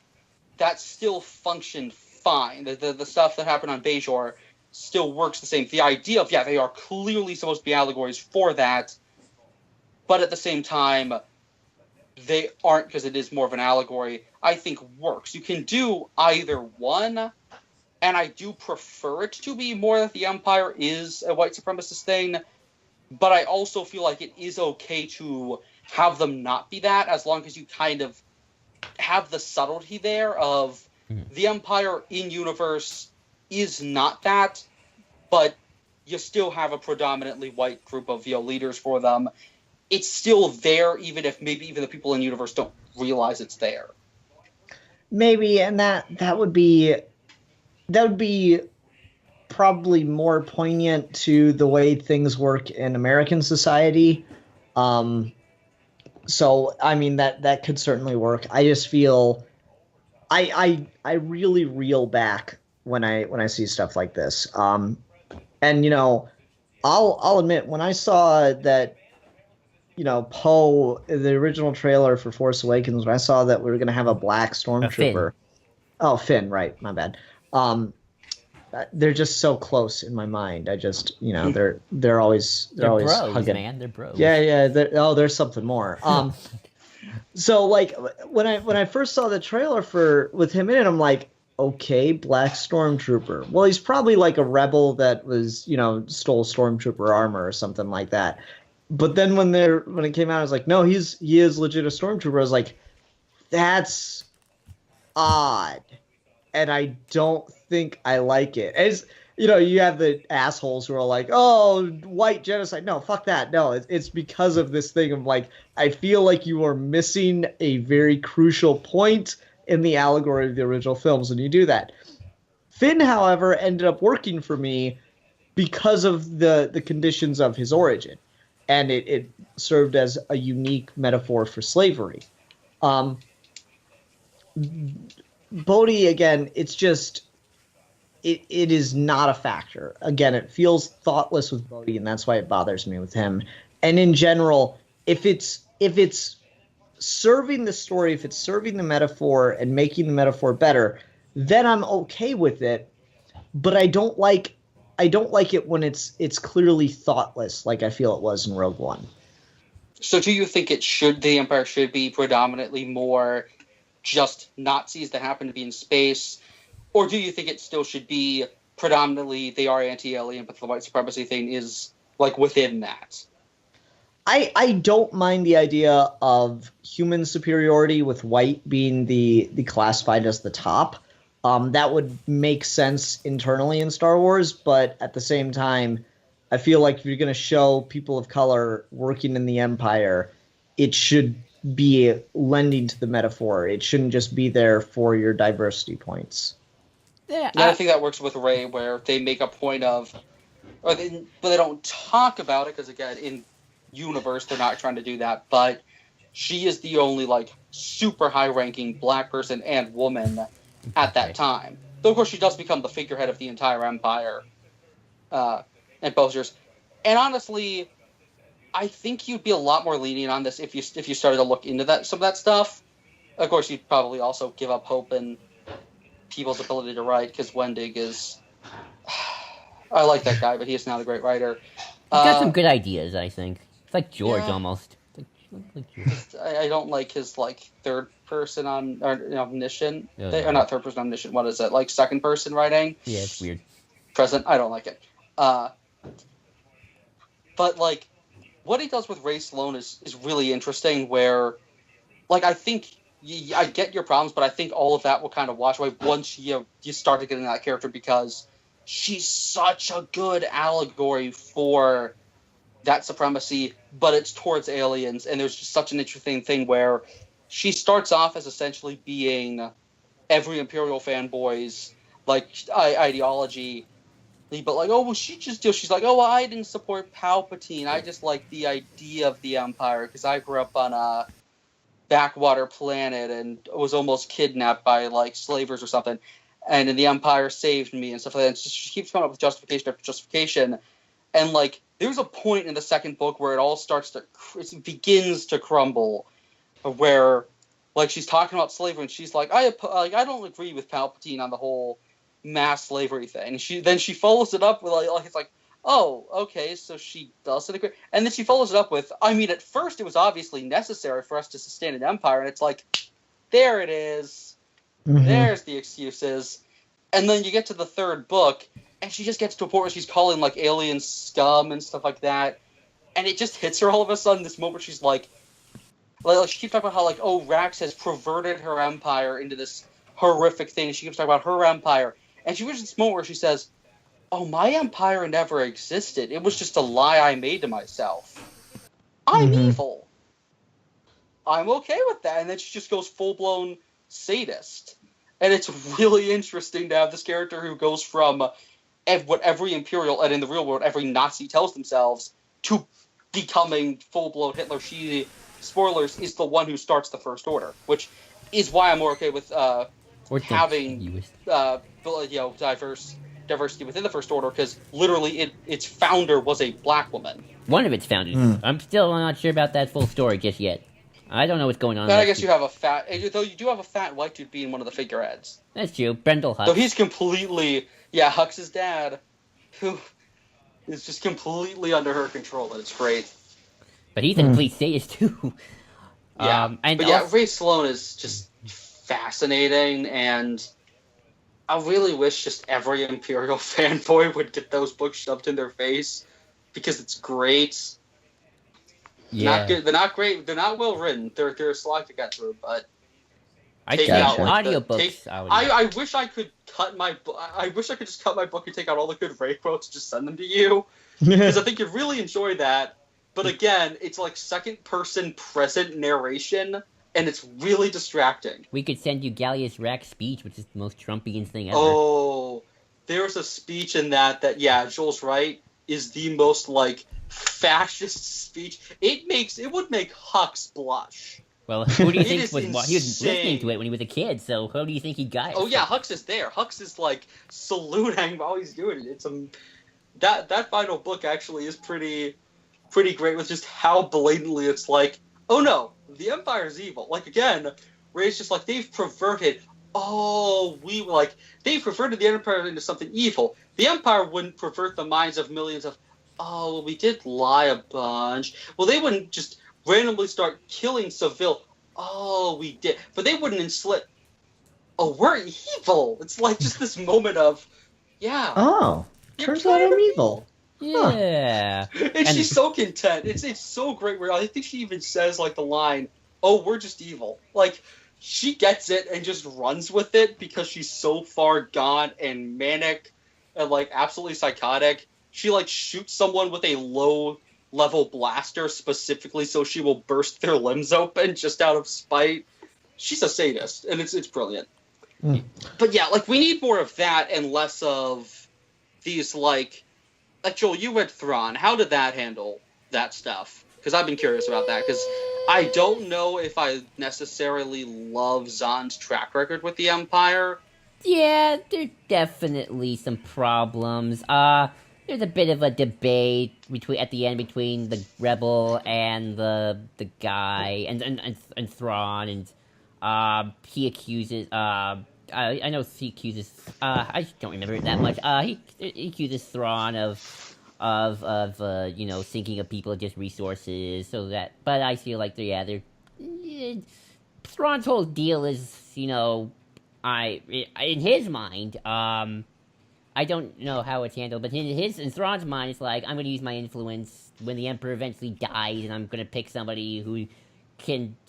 still functioned fine. The stuff that happened on Bajor still works the same. The idea of, they are clearly supposed to be allegories for that, but at the same time, they aren't, because it is more of an allegory, I think works. You can do either one, and I do prefer it to be more that the Empire is a white supremacist thing, but I also feel like it is okay to have them not be that, as long as you kind of have the subtlety there of the Empire in universe is not that, but you still have a predominantly white group of leaders for them. It's still there, even if maybe even the people in universe don't realize it's there. Maybe, and that would be probably more poignant to the way things work in American society. So I mean that could certainly work. I just feel I really reel back when I see stuff like this. And I'll admit when I saw that Poe, the original trailer for Force Awakens, when I saw that we were gonna have a black Finn. stormtrooper. Oh, Finn, right? My bad. Um, they're just so close in my mind. I just they're always They're bros, hugging. man. They're bros. Yeah. There's something more. So like when I first saw the trailer for with him in it, I'm like, okay, Black Stormtrooper. Well, he's probably like a rebel that was stole Stormtrooper armor or something like that. But then when it came out, I was like, no, he is legit a Stormtrooper. I was like, that's odd, and I don't think I like it. As you have the assholes who are like, "Oh, white genocide." No, fuck that. No, it's because of this thing of like, I feel like you are missing a very crucial point in the allegory of the original films when you do that. Finn, however, ended up working for me because of the conditions of his origin, and it served as a unique metaphor for slavery. Um, Bodhi, again, it's just it is not a factor. Again, it feels thoughtless with Bodhi, and that's why it bothers me with him. And in general, if it's serving the story, if it's serving the metaphor and making the metaphor better, then I'm okay with it. But I don't like it when it's clearly thoughtless, like I feel it was in Rogue One. So do you think the Empire should be predominantly more just Nazis that happen to be in space? Or do you think it still should be predominantly they are anti-alien, but the white supremacy thing is like within that? I don't mind the idea of human superiority with white being the classified as the top. That would make sense internally in Star Wars, but at the same time, I feel like if you're going to show people of color working in the Empire, it should be lending to the metaphor. It shouldn't just be there for your diversity points. Yeah, I think that works with Rey, where they make a point of, but they don't talk about it because again, in universe they're not trying to do that. But she is the only like super high-ranking black person and woman at that time. Though of course she does become the figurehead of the entire Empire, and posters. And honestly, I think you'd be a lot more lenient on this if you started to look into some of that stuff. Of course, you'd probably also give up hope in people's ability to write, because Wendig is... I like that guy, but he is not a great writer. he's got some good ideas, I think. It's like George, Yeah. almost. Like George. I don't like his third person omniscient, Yeah. or not third person omniscient. What is it? Like second person writing? Yeah, it's weird. Present. I don't like it. But like what he does with Rhea Sloane is really interesting. Where like I think I get your problems, but I think all of that will kind of wash away once you start getting that character, because she's such a good allegory for that supremacy, but it's towards aliens, and there's just such an interesting thing where she starts off as essentially being every Imperial fanboy's like ideology, but like, oh well, she's like, oh well, I didn't support Palpatine, I just like the idea of the Empire because I grew up on a backwater planet and was almost kidnapped by like slavers or something, and then the Empire saved me and stuff like that. And she keeps coming up with justification after justification, and like there's a point in the second book where it begins to crumble, where like she's talking about slavery and she's like, I don't agree with Palpatine on the whole mass slavery thing. She follows it up with like it's like, oh, okay, so she doesn't agree. And then she follows it up with, I mean, at first it was obviously necessary for us to sustain an empire, and it's like, there it is. Mm-hmm. There's the excuses. And then you get to the third book, and she just gets to a point where she's calling, like, aliens scum and stuff like that, and it just hits her all of a sudden, this moment where she's like she keeps talking about how, like, oh, Rax has perverted her empire into this horrific thing, and she keeps talking about her empire, and she reaches this moment where she says, oh, my empire never existed. It was just a lie I made to myself. I'm evil. I'm okay with that. And then she just goes full-blown sadist. And it's really interesting to have this character who goes from what every Imperial, and in the real world, every Nazi tells themselves, to becoming full-blown Hitler. She spoilers, is the one who starts the First Order, which is why I'm more okay with having diversity within the First Order, because literally its founder was a black woman. One of its founders. I'm still not sure about that full story just yet. I don't know what's going on. But I guess you have though you do have a fat white dude being one of the figureheads. That's true. Brendel Hux. So he's completely, Hux's dad, who is just completely under her control, and it's great. But he's a complete sadist too. Rhea Sloane is just fascinating, and I really wish just every Imperial fanboy would get those books shoved in their face, because it's great. Yeah. Not good. They're not great. They're not well written. They're a slog to get through, but I take out audiobooks. I wish I could cut my. I wish I could just cut my book and take out all the good Ray quotes and just send them to you, because I think you'd really enjoy that. But again, it's like second-person present narration, and it's really distracting. We could send you Gallius Rack's speech, which is the most Trumpian thing ever. Oh, there's a speech in that Joel's right, is the most like fascist speech. It would make Hux blush. Well, who do you think he was listening to it when he was a kid? So who do you think he got? Oh yeah, Hux is there. Hux is like saluting while he's doing it. It's that final book actually is pretty great with just how blatantly it's like, oh no, the Empire's evil. Like again, Ray's just like they've perverted. They've perverted the Empire into something evil. The Empire wouldn't pervert the minds of millions of. Oh, well, we did lie a bunch. Well, they wouldn't just randomly start killing civil. Oh, we did. But they wouldn't enslave. Oh, we're evil. It's like just this moment of, yeah. Oh, turns out I'm evil. Yeah. And she's so content. It's so great. Where I think she even says like the line, "Oh, we're just evil." Like she gets it and just runs with it because she's so far gone and manic and like absolutely psychotic. She like shoots someone with a low-level blaster specifically so she will burst their limbs open just out of spite. She's a sadist, and it's brilliant. But yeah, like we need more of that and less of these like Joel, you read Thrawn. How did that handle that stuff? Because I've been curious about that. Because I don't know if I necessarily love Zahn's track record with the Empire. Yeah, there's definitely some problems. There's a bit of a debate at the end between the rebel and the guy and Thrawn, and he accuses I know he accuses I don't remember it that much. He accuses Thrawn of thinking of people as just resources, so that. But I feel like Thrawn's whole deal is in his mind. I don't know how it's handled, but in Thrawn's mind, it's like, I'm going to use my influence when the Emperor eventually dies, and I'm going to pick somebody who's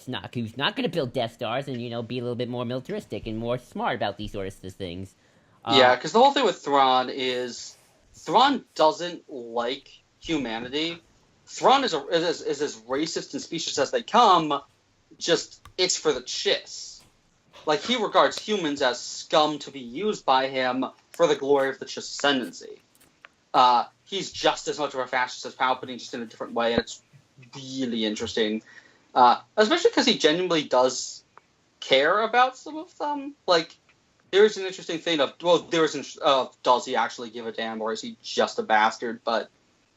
not going to build Death Stars and, be a little bit more militaristic and more smart about these sorts of things. Yeah, because the whole thing with Thrawn is Thrawn doesn't like humanity. Thrawn is as racist and specious as they come, just it's for the chiss. Like, he regards humans as scum to be used by him for the glory of the Chiss ascendancy. He's just as much of a fascist as Palpatine, just in a different way, and it's really interesting. Especially because he genuinely does care about some of them. Like, there's an interesting thing does he actually give a damn, or is he just a bastard? But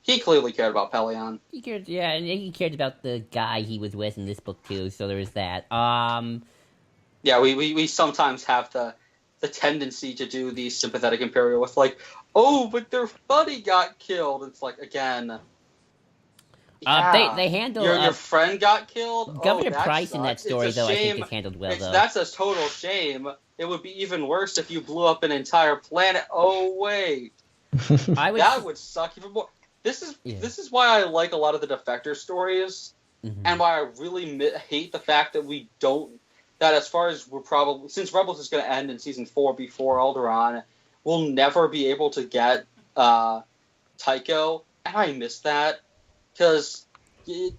he clearly cared about Pelion. He cared, yeah, and he cared about the guy he was with in this book, too, so there was that. Yeah, we sometimes have the tendency to do the sympathetic Imperial with, like, oh, but their buddy got killed. It's like, again... Yeah, they handle... Your friend got killed? Governor Price in that story, though, I think is handled well, though. That's a total shame. It would be even worse if you blew up an entire planet. Oh, wait. That would suck even more. This is why I like a lot of the Defector stories, and why I really hate the fact that we don't... That as far as we're probably... Since Rebels is going to end in Season 4 before Alderaan, we'll never be able to get Tycho, and I miss that. Because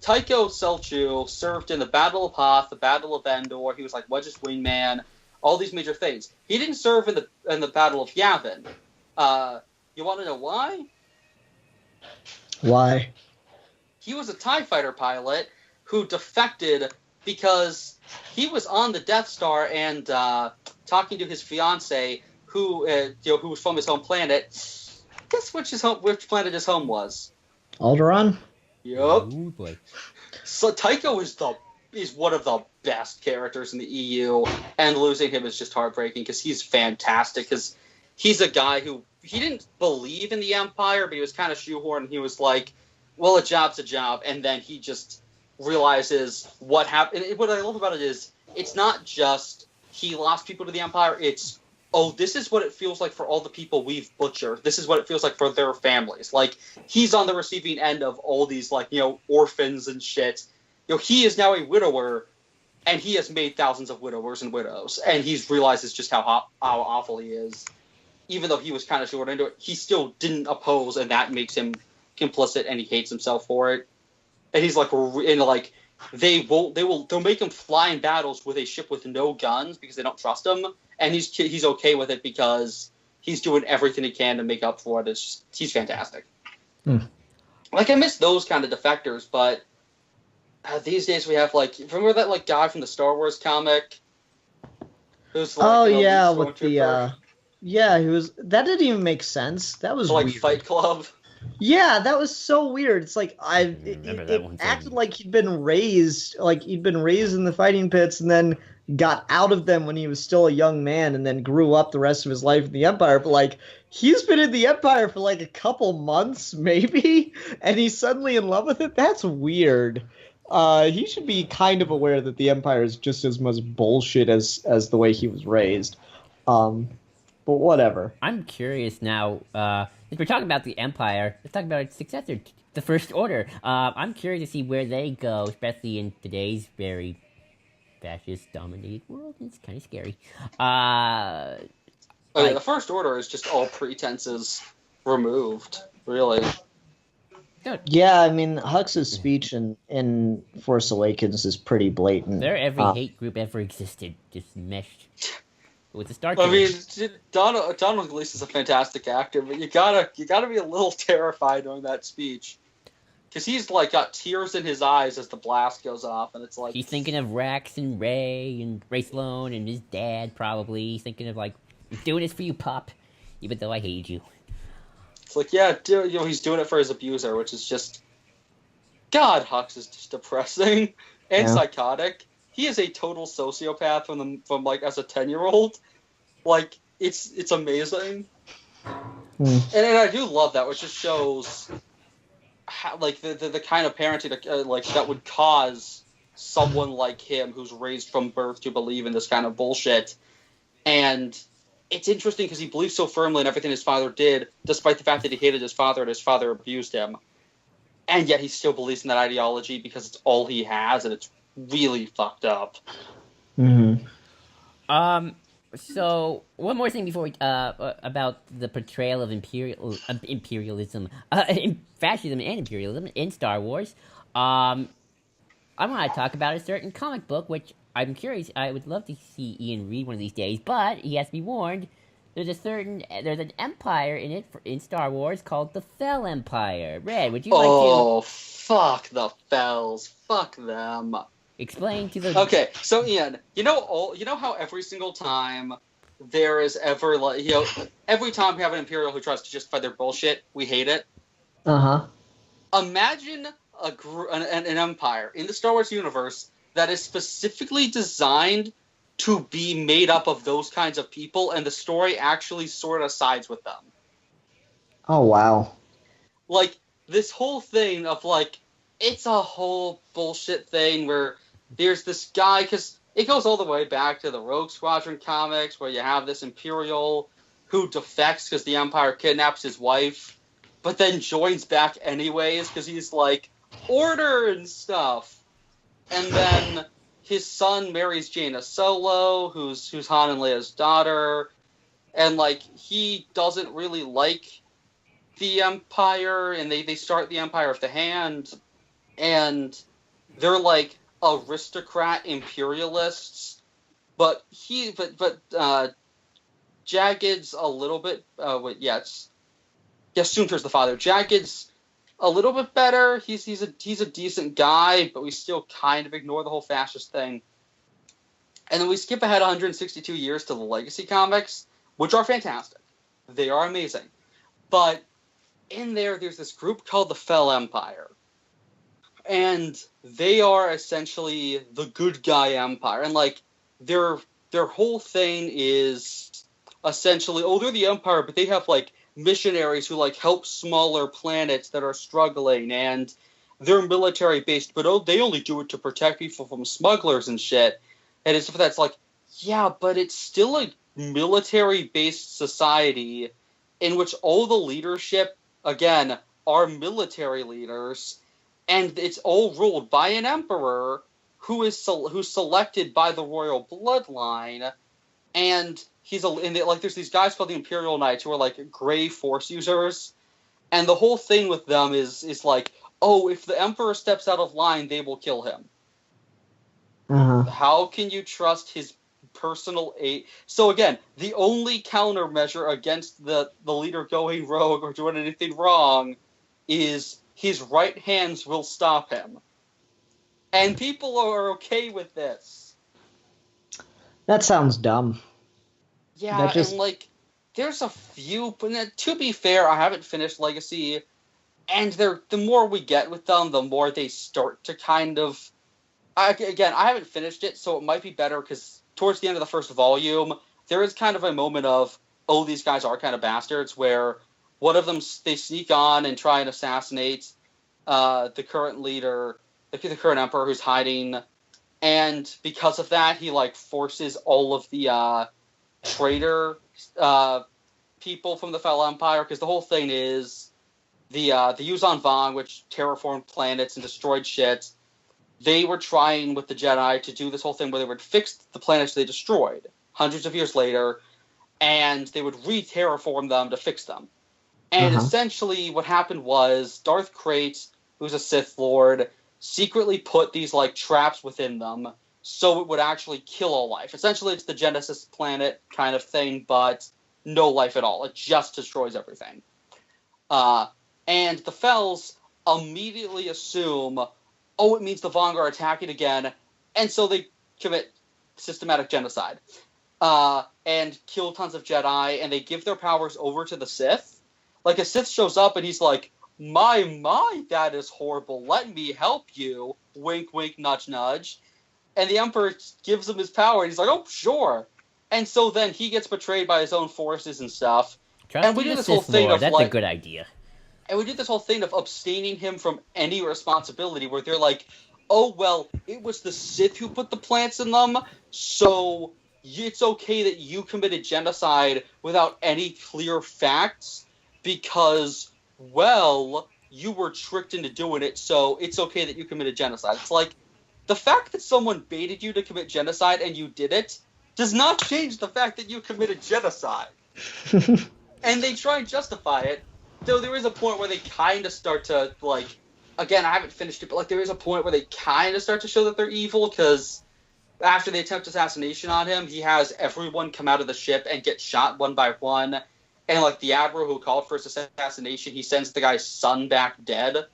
Tycho Selchu served in the Battle of Hoth, the Battle of Endor. He was like Wedge's wingman, all these major things. He didn't serve in the Battle of Yavin. You want to know why? Why? He was a TIE fighter pilot who defected because he was on the Death Star and talking to his fiancée, who was from his home planet. Guess which planet his home was? Alderaan? Yep. Oh boy. So Tycho is one of the best characters in the EU, and losing him is just heartbreaking because he's fantastic. Because he's a guy who he didn't believe in the Empire, but he was kind of shoehorned. And he was like, "Well, a job's a job," and then he just realizes what happened. And what I love about it is it's not just he lost people to the Empire. It's this is what it feels like for all the people we've butchered. This is what it feels like for their families. Like, he's on the receiving end of all these, like, orphans and shit. He is now a widower, and he has made thousands of widowers and widows, and he's realizes just how awful he is. Even though he was kind of short into it, he still didn't oppose, and that makes him complicit, and he hates himself for it. And he's like, they'll make him fly in battles with a ship with no guns because they don't trust him, and he's okay with it because he's doing everything he can to make up for it. He's fantastic. Like, I miss those kind of defectors, but these days we have, like, remember that, like, guy from the Star Wars comic? Who's like, with the he was. That didn't even make sense. That was like weird. Fight Club. Yeah, that was so weird. It's like it acted like he'd been raised in the fighting pits and then got out of them when he was still a young man and then grew up the rest of his life in the Empire. But like, he's been in the Empire for like a couple months maybe, and he's suddenly in love with it. That's weird. He should be kind of aware that the Empire is just as much bullshit as the way he was raised. But whatever. I'm curious now. If we're talking about the Empire, let's talk about its successor, the First Order. I'm curious to see where they go, especially in today's very fascist-dominated world. It's kind of scary. The First Order is just all pretenses removed, really. Yeah, I mean, Hux's speech in Force Awakens is pretty blatant. They're every hate group ever existed, just meshed with the Star I mean, Killer. Donald Gleeson is a fantastic actor, but you gotta be a little terrified during that speech, because he's like got tears in his eyes as the blast goes off, and it's like He's thinking of Rex and Rhea Sloane and his dad, probably. He's thinking of, like, I'm doing this for you, Pop, even though I hate you. It's like, yeah, he's doing it for his abuser, which is just, God, Hux is just depressing and psychotic. He is a total sociopath from like as a 10-year-old. Like, it's amazing. And I do love that, which just shows how, like, the kind of parenting that would cause someone like him, who's raised from birth to believe in this kind of bullshit. And it's interesting because he believes so firmly in everything his father did, despite the fact that he hated his father and his father abused him. And yet he still believes in that ideology because it's all he has, and it's really fucked up. So one more thing before we about the portrayal of imperialism, fascism and imperialism in Star Wars. I want to talk about a certain comic book, which I'm curious. I would love to see Ian read one of these days, but he has to be warned. There's an empire in it in Star Wars called the Fel Empire. Red, would you like to? Oh, fuck the Fels. Fuck them. Explain to the. Okay, so Ian, you know how every single time there is ever every time we have an Imperial who tries to justify their bullshit, we hate it. Imagine an empire in the Star Wars universe that is specifically designed to be made up of those kinds of people, and the story actually sort of sides with them. Oh, wow. Like, this whole thing of, like, it's a whole bullshit thing where there's this guy, because it goes all the way back to the Rogue Squadron comics, where you have this Imperial who defects because the Empire kidnaps his wife, but then joins back anyways because he's like, order and stuff. And then his son marries Jaina Solo, who's Han and Leia's daughter, and, like, he doesn't really like the Empire, and they start the Empire of the Hand, and they're, like, aristocrat imperialists, but Jagged's a little bit, Soontir's the father. Jagged's a little bit better. He's a decent guy, but we still kind of ignore the whole fascist thing. And then we skip ahead 162 years to the Legacy comics, which are fantastic. They are amazing. But in there's this group called the Fel Empire. And they are essentially the good guy empire. And, like, their whole thing is essentially, they're the empire, but they have, like, missionaries who, like, help smaller planets that are struggling, and they're military-based, but they only do it to protect people from smugglers and shit. And it's stuff that's like, yeah, but it's still a military-based society in which all the leadership, again, are military leaders, and it's all ruled by an emperor who's selected by the royal bloodline, and there's these guys called the Imperial Knights who are like gray force users, and the whole thing with them is like, if the emperor steps out of line, they will kill him. How can you trust his personal aid? So again, the only countermeasure against the leader going rogue or doing anything wrong is his right hands will stop him. And people are okay with this. That sounds dumb. Yeah, and like, there's a few, but to be fair, I haven't finished Legacy, and the more we get with them, the more they start to kind of... I haven't finished it, so it might be better, because towards the end of the first volume, there is kind of a moment of, these guys are kind of bastards, where one of them, they sneak on and try and assassinate the current leader, the current emperor who's hiding, and because of that, he, like, forces all of the traitor people from the Fel Empire, because the whole thing is the Yuuzhan Vong, which terraformed planets and destroyed shit. They were trying with the Jedi to do this whole thing where they would fix the planets they destroyed hundreds of years later, and they would re-terraform them to fix them. And essentially what happened was Darth Krayt, who's a Sith Lord, secretly put these, like, traps within them so it would actually kill all life. Essentially, it's the Genesis planet kind of thing, but no life at all. It just destroys everything. And the Fels immediately assume, it means the Vong are attacking again, and so they commit systematic genocide. And kill tons of Jedi, and they give their powers over to the Sith. Like, a Sith shows up, and he's like, my, that is horrible. Let me help you. Wink, wink, nudge, nudge. And the Emperor gives him his power, and he's like, sure. And so then he gets betrayed by his own forces and stuff. And we do this whole thing of, that's like... a good idea. And we did this whole thing of abstaining him from any responsibility, where they're like, it was the Sith who put the plants in them, so it's okay that you committed genocide without any clear facts, because, you were tricked into doing it, so it's okay that you committed genocide. It's like, the fact that someone baited you to commit genocide and you did it does not change the fact that you committed genocide. And they try and justify it, though there is a point where they kind of start to, like, again, I haven't finished it, but, like, there is a point where they kind of start to show that they're evil, because after they attempt assassination on him, he has everyone come out of the ship and get shot one by one. And, like, the admiral who called for his assassination, he sends the guy's son back dead.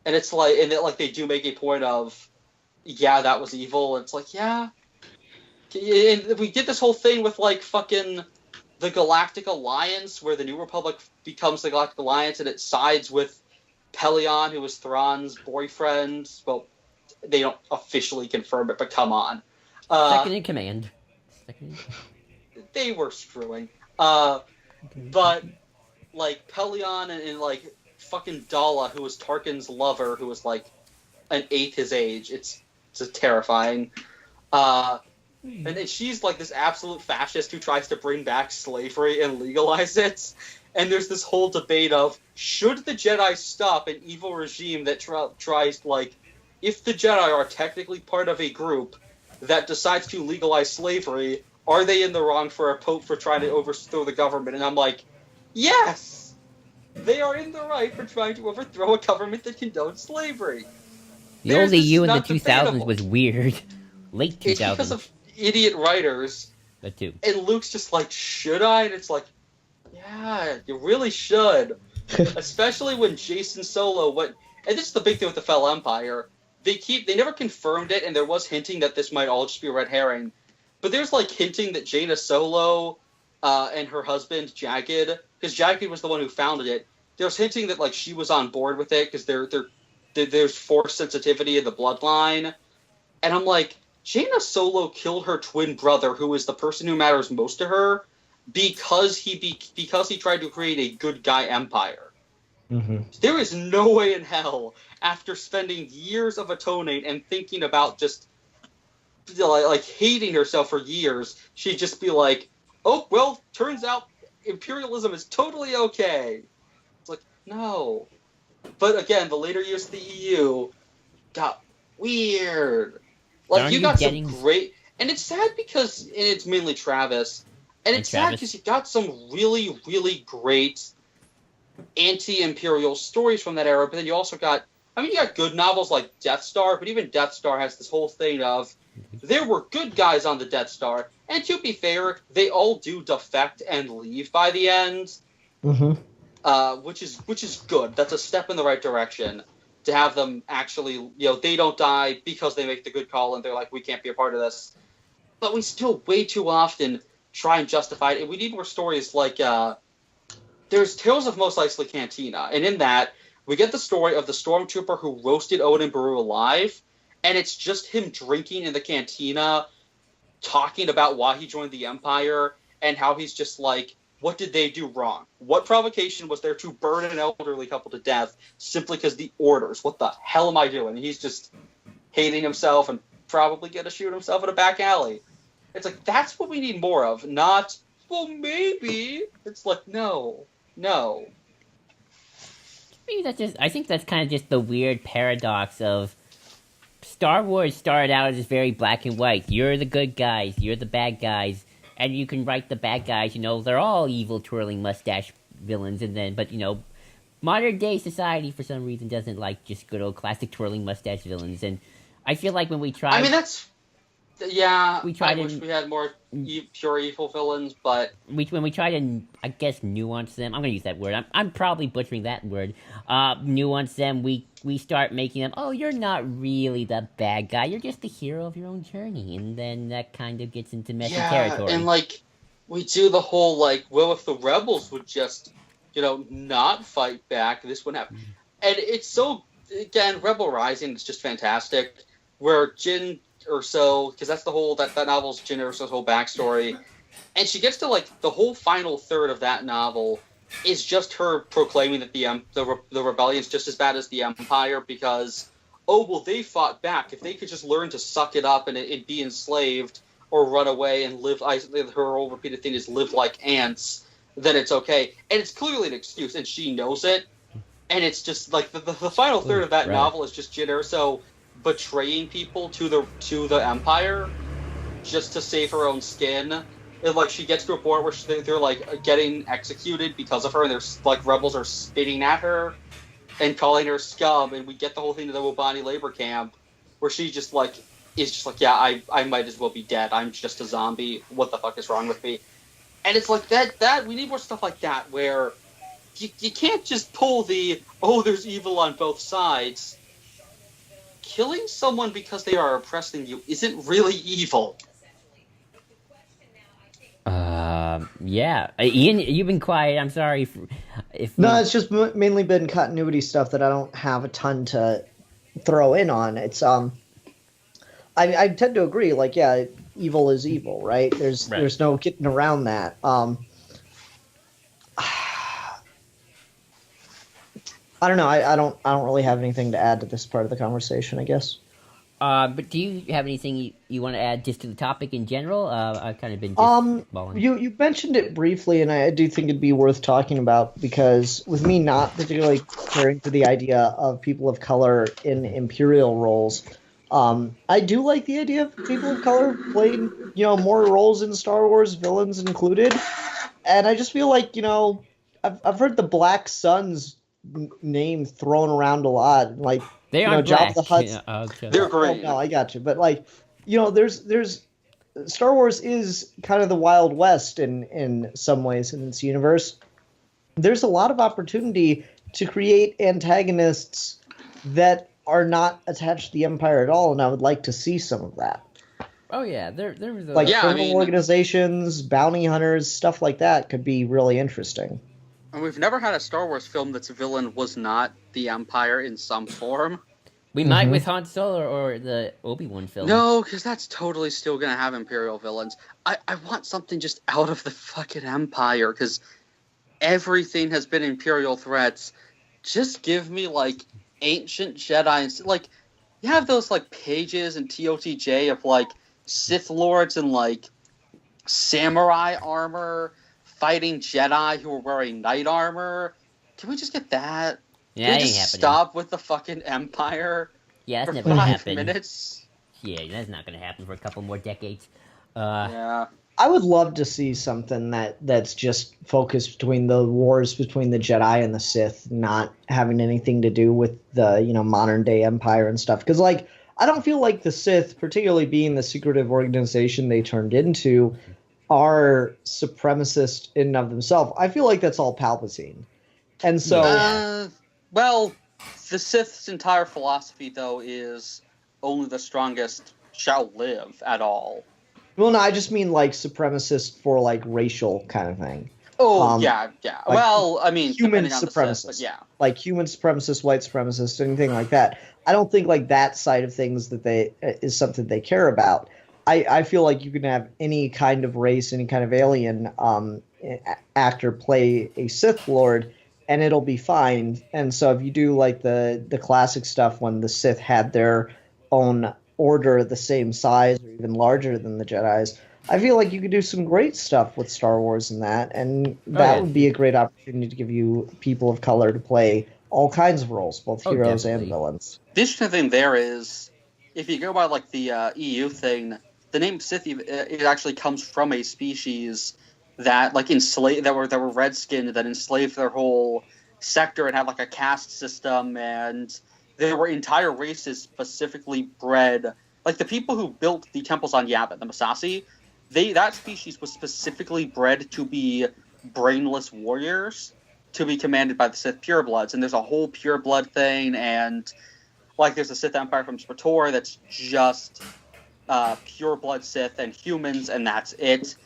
And it's like, they do make a point of, that was evil. And it's like, yeah. And we get this whole thing with, like, fucking the Galactic Alliance, where the New Republic becomes the Galactic Alliance, and it sides with Pelion, who was Thrawn's boyfriend. Well, they don't officially confirm it, but come on. Second in command. They were screwing. But, like, Pelion and like, fucking Dala, who was Tarkin's lover, who was, like, an eighth his age. It's terrifying. And she's, like, this absolute fascist who tries to bring back slavery and legalize it. And there's this whole debate of, should the Jedi stop an evil regime that tries, like, if the Jedi are technically part of a group that decides to legalize slavery, are they in the wrong for a pope for trying to overthrow the government? And I'm like, yes! They are in the right for trying to overthrow a government that condones slavery. The only you in the 2000s was weird. Late 2000s. It's because of idiot writers. That too. And Luke's just like, should I? And it's like, yeah, you really should. Especially when Jason Solo went, and this is the big thing with the Fell Empire. They never confirmed it, and there was hinting that this might all just be a red herring. But there's like hinting that Jaina Solo and her husband Jagged, because Jagged was the one who founded it. There's hinting that like she was on board with it because there's force sensitivity in the bloodline, and I'm like, Jaina Solo killed her twin brother, who is the person who matters most to her, because he tried to create a good guy empire. Mm-hmm. There is no way in hell, after spending years of atoning and thinking about just like hating herself for years, she'd just be like, oh, well, turns out imperialism is totally okay. It's like, no. But again, the later years of the EU got weird. Like, you got some great... And it's sad because... And it's mainly Travis. And it's sad because you got some really, really great anti-imperial stories from that era, but then you also got... I mean, you got good novels like Death Star, but even Death Star has this whole thing of there were good guys on the Death Star, and to be fair, they all do defect and leave by the end, which is good. That's a step in the right direction to have them actually, they don't die because they make the good call, and they're like, we can't be a part of this. But we still way too often try and justify it, and we need more stories like there's Tales of Mos Eisley Cantina, and in that, we get the story of the stormtrooper who roasted Owen and Beru alive, and it's just him drinking in the cantina, talking about why he joined the Empire, and how he's just like, what did they do wrong? What provocation was there to burn an elderly couple to death simply because the orders? What the hell am I doing? And he's just hating himself and probably going to shoot himself in a back alley. It's like, that's what we need more of, not, well, maybe. It's like, no. Maybe I think that's kind of just the weird paradox of Star Wars started out as very black and white. You're the good guys, you're the bad guys, and you can write the bad guys, they're all evil twirling mustache villains, but modern day society for some reason doesn't like just good old classic twirling mustache villains, and I feel like when we try... I mean, that's... Yeah, I wish we had more pure evil villains, but... When we try to, I guess, nuance them... I'm going to use that word. I'm probably butchering that word. Nuance them, we start making them, oh, you're not really the bad guy. You're just the hero of your own journey. And then that kind of gets into messy territory. And, we do the whole, well, if the rebels would just, not fight back, this wouldn't happen. And it's so... Again, Rebel Rising is just fantastic, where Jyn... Erso, because that's the whole that novel's Jyn Erso's whole backstory, and she gets to the whole final third of that novel is just her proclaiming that the rebellion's just as bad as the Empire because they fought back. If they could just learn to suck it up and be enslaved or run away and live, her whole repeated thing is live like ants, then it's okay. And it's clearly an excuse, and she knows it. And it's just the final third of that novel is just Jyn Erso betraying people to the Empire just to save her own skin. And, she gets to a point where they're getting executed because of her, and there's rebels are spitting at her and calling her scum, and we get the whole thing to the Wobani labor camp where she just yeah, I might as well be dead. I'm just a zombie. What the fuck is wrong with me? And it's that we need more stuff like that where you can't just pull there's evil on both sides. Killing someone because they are oppressing you isn't really evil. Yeah. Ian, you've been quiet. I'm sorry No, it's just mainly been continuity stuff that I don't have a ton to throw in on. It's I tend to agree. Evil is evil, right? There's no getting around that. I don't know. I don't really have anything to add to this part of the conversation, I guess. But do you have anything you want to add just to the topic in general? I've kind of been just balling. You mentioned it briefly, and I do think it'd be worth talking about because with me not particularly caring for the idea of people of color in Imperial roles, I do like the idea of people of color playing more roles in Star Wars, villains included, and I just feel like I've heard the Black Suns name thrown around a lot, they are Jabba the Hutt. Yeah, okay. They're great. Oh, no, I got you. But there's Star Wars is kind of the Wild West in some ways in its universe. there's a lot of opportunity to create antagonists that are not attached to the Empire at all, and I would like to see some of that. Oh yeah, there was a... Like Yeah, criminal organizations, bounty hunters, stuff like that could be really interesting. And we've never had a Star Wars film that's villain was not the Empire in some form. We might with Han Solo or the Obi-Wan film. No, because that's totally still going to have Imperial villains. I want something just out of the fucking Empire, because everything has been Imperial threats. Just give me, like, ancient Jedi. Like, you have those, like, pages in TOTJ of, like, Sith Lords and, like, samurai armor fighting Jedi who are wearing knight armor. Can we just get that? Yeah, Can we that ain't just happening. stop with the fucking Empire Yeah, for that's never gonna 5 happen. minutes? Yeah, that's not gonna happen for a couple more decades. Yeah. I would love to see something that's just focused between the wars between the Jedi and the Sith, not having anything to do with the modern day Empire and stuff. Because like I don't feel like the Sith, particularly being the secretive organization they turned into, are supremacist in and of themselves. I feel like that's all Palpatine, and so Well, the Sith's entire philosophy though is only the strongest shall live at all. well, no, I just mean like supremacist for like racial kind of thing. Oh, yeah. like Well, I mean, human depending on the supremacist, Sith, but yeah. like human supremacist, white supremacist, anything like that. I don't think like that side of things that they is something they care about. I feel like you can have any kind of race, any kind of alien actor play a Sith Lord, and it'll be fine. And so if you do like the classic stuff when the Sith had their own order the same size or even larger than the Jedi's, I feel like you could do some great stuff with Star Wars in that, and that would be a great opportunity to give you people of color to play all kinds of roles, both heroes and villains. The interesting thing there is, if you go by like the EU thing, the name Sith it actually comes from a species that like enslaved that were red-skinned, that enslaved their whole sector and had like a caste system, and there were entire races specifically bred. Like the people who built the temples on Yavin, the Massassi, that species was specifically bred to be brainless warriors, to be commanded by the Sith purebloods. And there's a whole pureblood thing, and like there's a Sith Empire from Spator that's just pureblood Sith and humans, and that's it.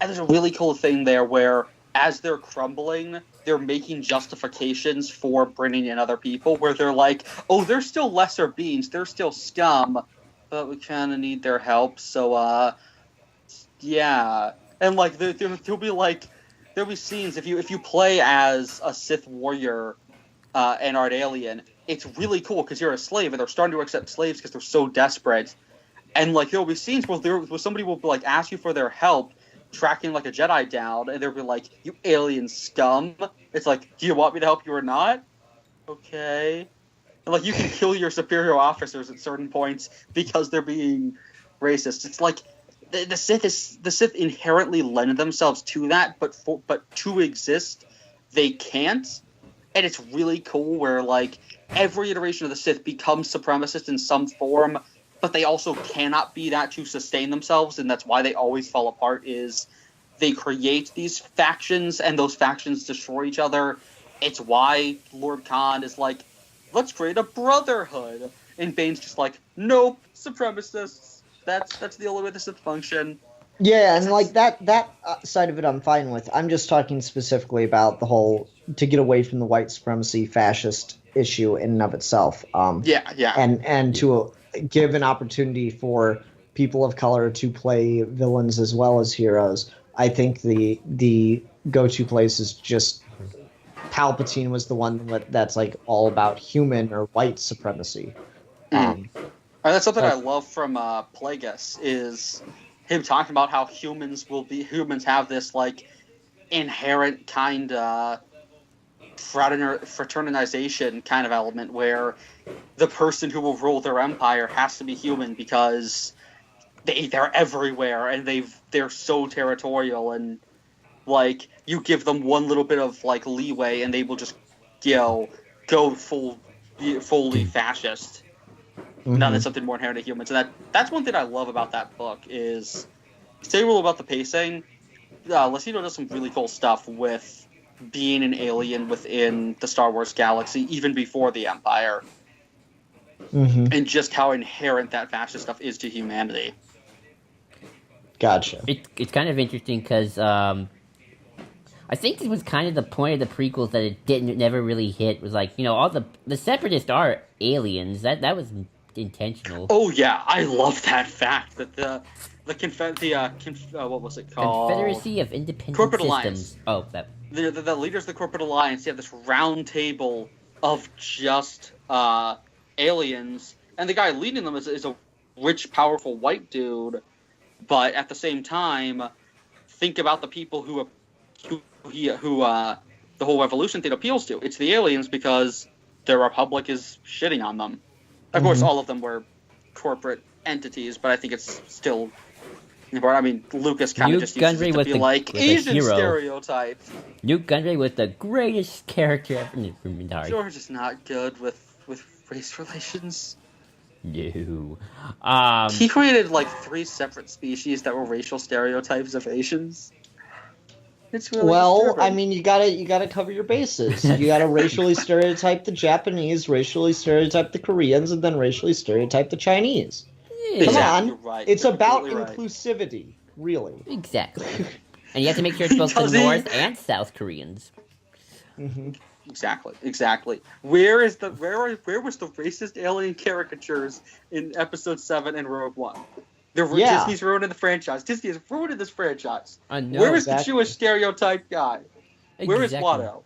And there's a really cool thing there where as they're crumbling, they're making justifications for bringing in other people, where they're like, oh, they're still lesser beings, they're still scum, but we kind of need their help, so yeah. And like there'll be scenes if you play as a Sith warrior and art alien, it's really cool because you're a slave and they're starting to accept slaves because they're so desperate. And like there'll be scenes where somebody will like ask you for their help tracking like a Jedi down, and they'll be like, you alien scum. It's like, do you want me to help you or not? Okay. And like you can kill your superior officers at certain points because they're being racist. It's like the Sith inherently lend themselves to that, but to exist they can't. And it's really cool where like every iteration of the Sith becomes supremacist in some form, but they also cannot be that to sustain themselves, and that's why they always fall apart. Is they create these factions, and those factions destroy each other. It's why Lord Khan is like, let's create a brotherhood, and Bane's just like, nope, supremacists. That's the only way the Sith function. Yeah, and like that side of it I'm fine with. I'm just talking specifically about the whole to get away from the white supremacy fascist issue in and of itself. Yeah. And to give an opportunity for people of color to play villains as well as heroes. I think the go-to place is just Palpatine was the one that's like all about human or white supremacy. And that's something I love from Plagueis, is him talking about how humans have this like inherent kind of fraternization kind of element where the person who will rule their empire has to be human because they're everywhere and they're so territorial, and like you give them one little bit of like leeway and they will just go fully fascist. Now that's something more inherent to humans, and that's one thing I love about that book is say real about the pacing. Latino does some really cool stuff with being an alien within the Star Wars galaxy, even before the Empire, and just how inherent that fascist stuff is to humanity. Gotcha. It's kind of interesting because I think it was kind of the point of the prequels that it never really hit. Was like, all the Separatists are aliens. That was intentional. Oh yeah, I love that fact that what was it called? Confederacy of Independent Corporate Systems. Alliance. Oh, that. The leaders of the Corporate Alliance, you have this round table of just aliens, and the guy leading them is a rich, powerful white dude. But at the same time, think about the people who the whole revolution thing appeals to. It's the aliens because the Republic is shitting on them. Of course, all of them were corporate entities, but I think it's still important. I mean, Lucas kind of just uses it to be like Asian stereotypes. Newt Gunray was the greatest character ever in the entire. George is not good with race relations. No. He created like 3 separate species that were racial stereotypes of Asians. It's really disturbing. I mean, you gotta cover your bases. You gotta racially stereotype the Japanese, racially stereotype the Koreans, and then racially stereotype the Chinese. Come on, right. It's about right. inclusivity, really. Exactly. And you have to make sure it's both the North and South Koreans. Exactly. Where was the racist alien caricatures in Episode 7 and Rogue One? Disney's ruining the franchise. Disney has ruined this franchise. Where is the Jewish stereotype guy? Where is Watto?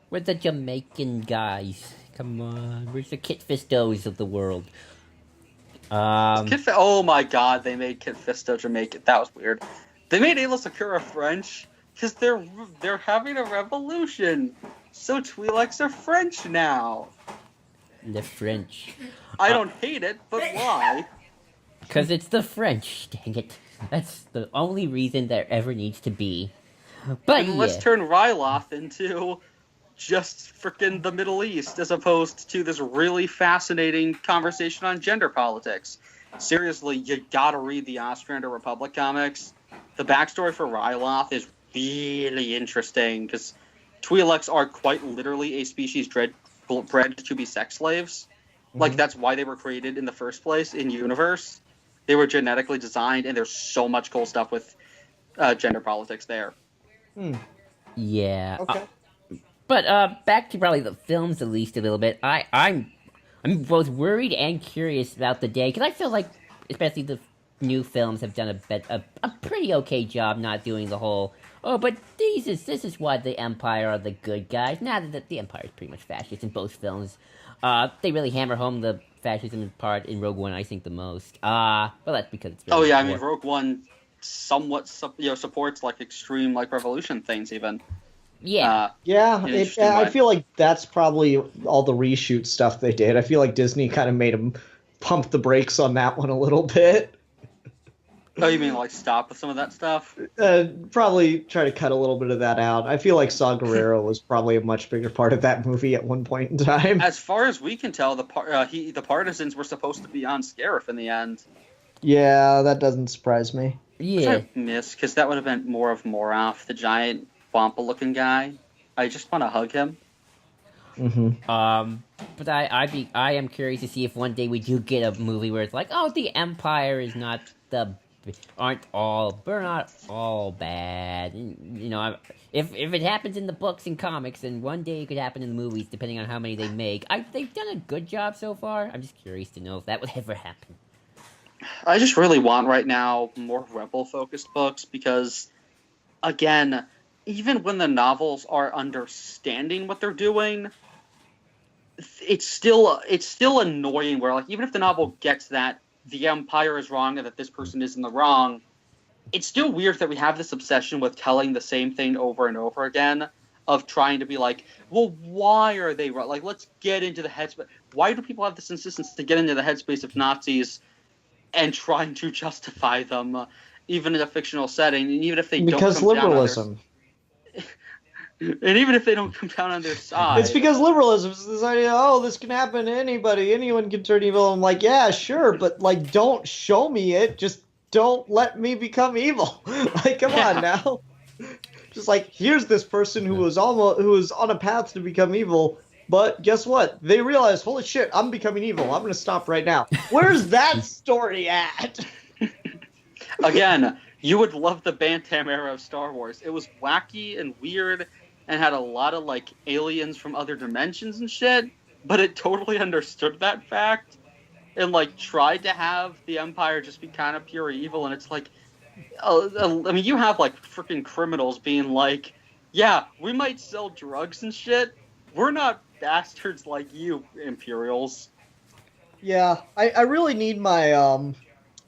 Where's the Jamaican guys? Come on. Where's the Kit Fistos of the world? Oh my god, they made Kit Fisto Jamaican. That was weird. They made Ayla Sakura French because they're having a revolution. So Twi'leks are French now. The French. I don't hate it, but why? Because it's the French, dang it. That's the only reason there ever needs to be. But let's turn Ryloth into just frickin' the Middle East, as opposed to this really fascinating conversation on gender politics. Seriously, you gotta read the Ostrander Republic comics. The backstory for Ryloth is really interesting, because Twi'leks are quite literally a species bred to be sex slaves. Like, that's why they were created in the first place in universe. They were genetically designed, and there's so much cool stuff with gender politics there. Yeah. Okay. But back to probably the films at least a little bit. I'm both worried and curious about the day, because I feel like, especially the new films, have done a pretty okay job not doing the whole, but this is why the Empire are the good guys. Now that the Empire is pretty much fascist in both films. They really hammer home the fascism part in Rogue One, I think, the most. Well, that's because it's really I mean, Rogue One somewhat supports like extreme like revolution things even. Yeah. I feel like that's probably all the reshoot stuff they did. I feel like Disney kind of made them pump the brakes on that one a little bit. Oh, you mean like stop with some of that stuff? Probably try to cut a little bit of that out. I feel like Saw Gerrera was probably a much bigger part of that movie at one point in time. As far as we can tell, the partisans were supposed to be on Scarif in the end. Yeah, that doesn't surprise me. Yeah. I miss, because that would have been more of Moroff, the giant Wampa-looking guy. I just want to hug him. But I am curious to see if one day we do get a movie where it's like, the Empire is not we're not all bad. If it happens in the books and comics, then one day it could happen in the movies, depending on how many they make. They've done a good job so far. I'm just curious to know if that would ever happen. I just really want right now more rebel-focused books, because, again, even when the novels are understanding what they're doing, it's still annoying where, like, even if the novel gets that the Empire is wrong and that this person is in the wrong, it's still weird that we have this obsession with telling the same thing over and over again, of trying to be like, well, why are they wrong? Like, let's get into the headspace. Why do people have this insistence to get into the headspace of Nazis and trying to justify them, even in a fictional setting, and even if they don't come liberalism. And even if they don't come down on their side. It's because liberalism is this idea, this can happen to anybody. Anyone can turn evil. I'm like, yeah, sure, but, like, don't show me it. Just don't let me become evil. Like, come on now. Just like, here's this person who was on a path to become evil, but guess what? They realized, holy shit, I'm becoming evil. I'm going to stop right now. Where's that story at? Again, you would love the Bantam era of Star Wars. It was wacky and weird and had a lot of, like, aliens from other dimensions and shit, but it totally understood that fact and, like, tried to have the Empire just be kind of pure evil, and it's like, I mean, you have, like, freaking criminals being like, yeah, we might sell drugs and shit. We're not bastards like you, Imperials. Yeah, I really need my,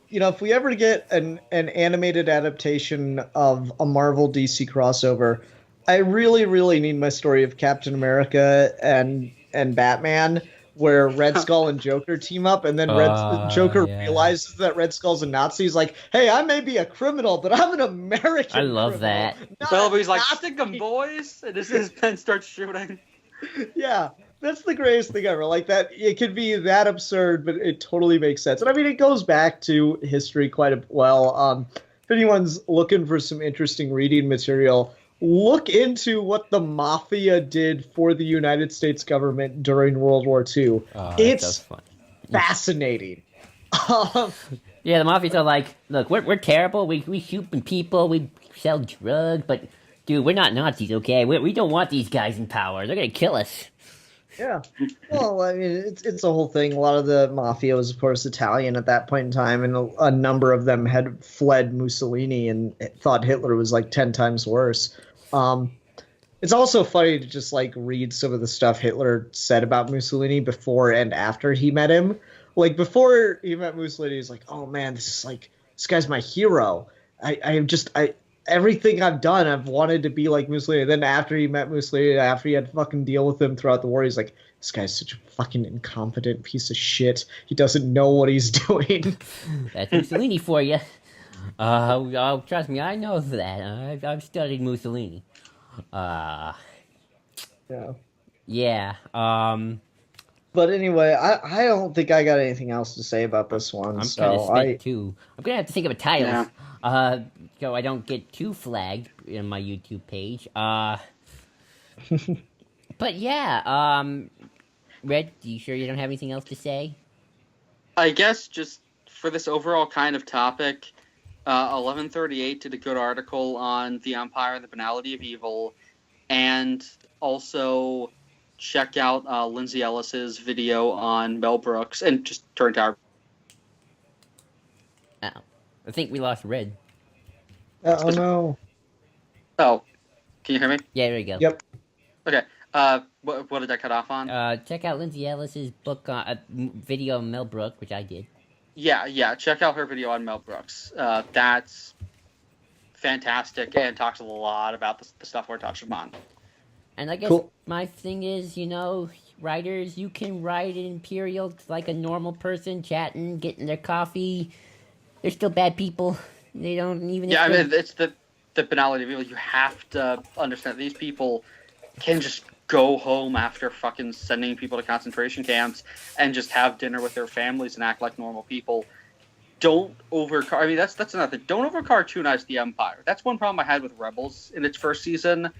if we ever get an animated adaptation of a Marvel DC crossover, I really, really need my story of Captain America and Batman, where Red Skull and Joker team up, and then Joker realizes that Red Skull's a Nazi. He's like, hey, I may be a criminal, but I'm an American I love criminal, that. Well, he's like, stick 'em, boys! And his pen starts shooting. Yeah, that's the greatest thing ever. Like, that, it could be that absurd, but it totally makes sense. And I mean, it goes back to history quite well. If anyone's looking for some interesting reading material, look into what the Mafia did for the United States government during World War II. It's fascinating. Yeah, the Mafia's are like, look, we're terrible. We shoot people. We sell drugs. But, dude, we're not Nazis, okay? We don't want these guys in power. They're going to kill us. Yeah. Well, I mean, it's a whole thing. A lot of the Mafia was, of course, Italian at that point in time, and a number of them had fled Mussolini and thought Hitler was like 10 times worse. It's also funny to just like read some of the stuff Hitler said about Mussolini before and after he met him. Like, before he met Mussolini, he's like, oh man, this guy's my hero. Everything I've done, I've wanted to be like Mussolini. Then after he met Mussolini, after he had to fucking deal with him throughout the war, he's like, this guy's such a fucking incompetent piece of shit. He doesn't know what he's doing. That's Mussolini for you. Trust me, I know that. I've studied Mussolini. Yeah. But anyway, I don't think I got anything else to say about this one. I'm kind of spent too. I'm gonna have to think of a title. Yeah. So I don't get too flagged in my YouTube page. But yeah, Red, you sure you don't have anything else to say? I guess just for this overall kind of topic, 1138 did a good article on the Empire and the banality of evil, and also check out Lindsay Ellis's video on Mel Brooks, and just turn to our... Oh, I think we lost Red. Oh no. Oh, can you hear me? Yeah, there you go. Yep. Okay. What did I cut off on? Check out Lindsay Ellis's book, video on Mel Brooks, which I did. Yeah. Check out her video on Mel Brooks. That's fantastic and talks a lot about the stuff we're touching on. And I guess my thing is, writers, you can write in Imperial like a normal person, chatting, getting their coffee. They're still bad people. They don't even... Yeah, I mean, it's the banality of evil. You have to understand these people can just go home after fucking sending people to concentration camps and just have dinner with their families and act like normal people. Don't I mean, that's another thing. Don't over-cartoonize the Empire. That's one problem I had with Rebels in its first season.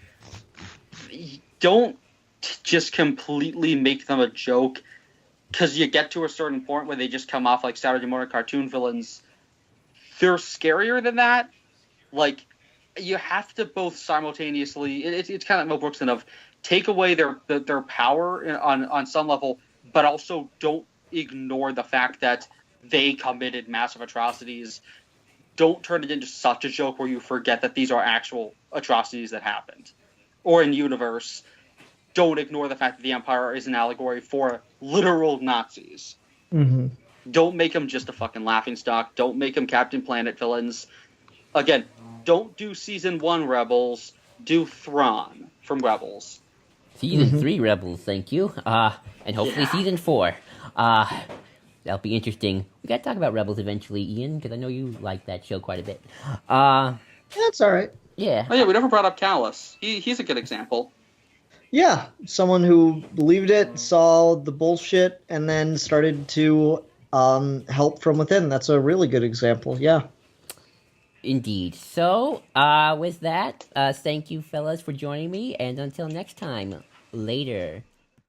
Don't just completely make them a joke, because you get to a certain point where they just come off like Saturday morning cartoon villains. They're scarier than that. Like, you have to both simultaneously... It's kind of like Mel Brooks of take away their power on some level, but also don't ignore the fact that they committed massive atrocities. Don't turn it into such a joke where you forget that these are actual atrocities that happened. Or in universe, don't ignore the fact that the Empire is an allegory for literal Nazis. Mm-hmm. Don't make them just a fucking laughingstock. Don't make them Captain Planet villains. Again, don't do Season 1 Rebels. Do Thrawn from Rebels. Season 3 Rebels, thank you. And hopefully Season 4. That'll be interesting. We gotta talk about Rebels eventually, Ian, because I know you like that show quite a bit. That's alright. Yeah. Oh yeah, we never brought up Callus. He's a good example. Yeah, someone who believed it, saw the bullshit, and then started to help from within. That's a really good example, yeah. Indeed. So, with that, thank you, fellas, for joining me, and until next time, later.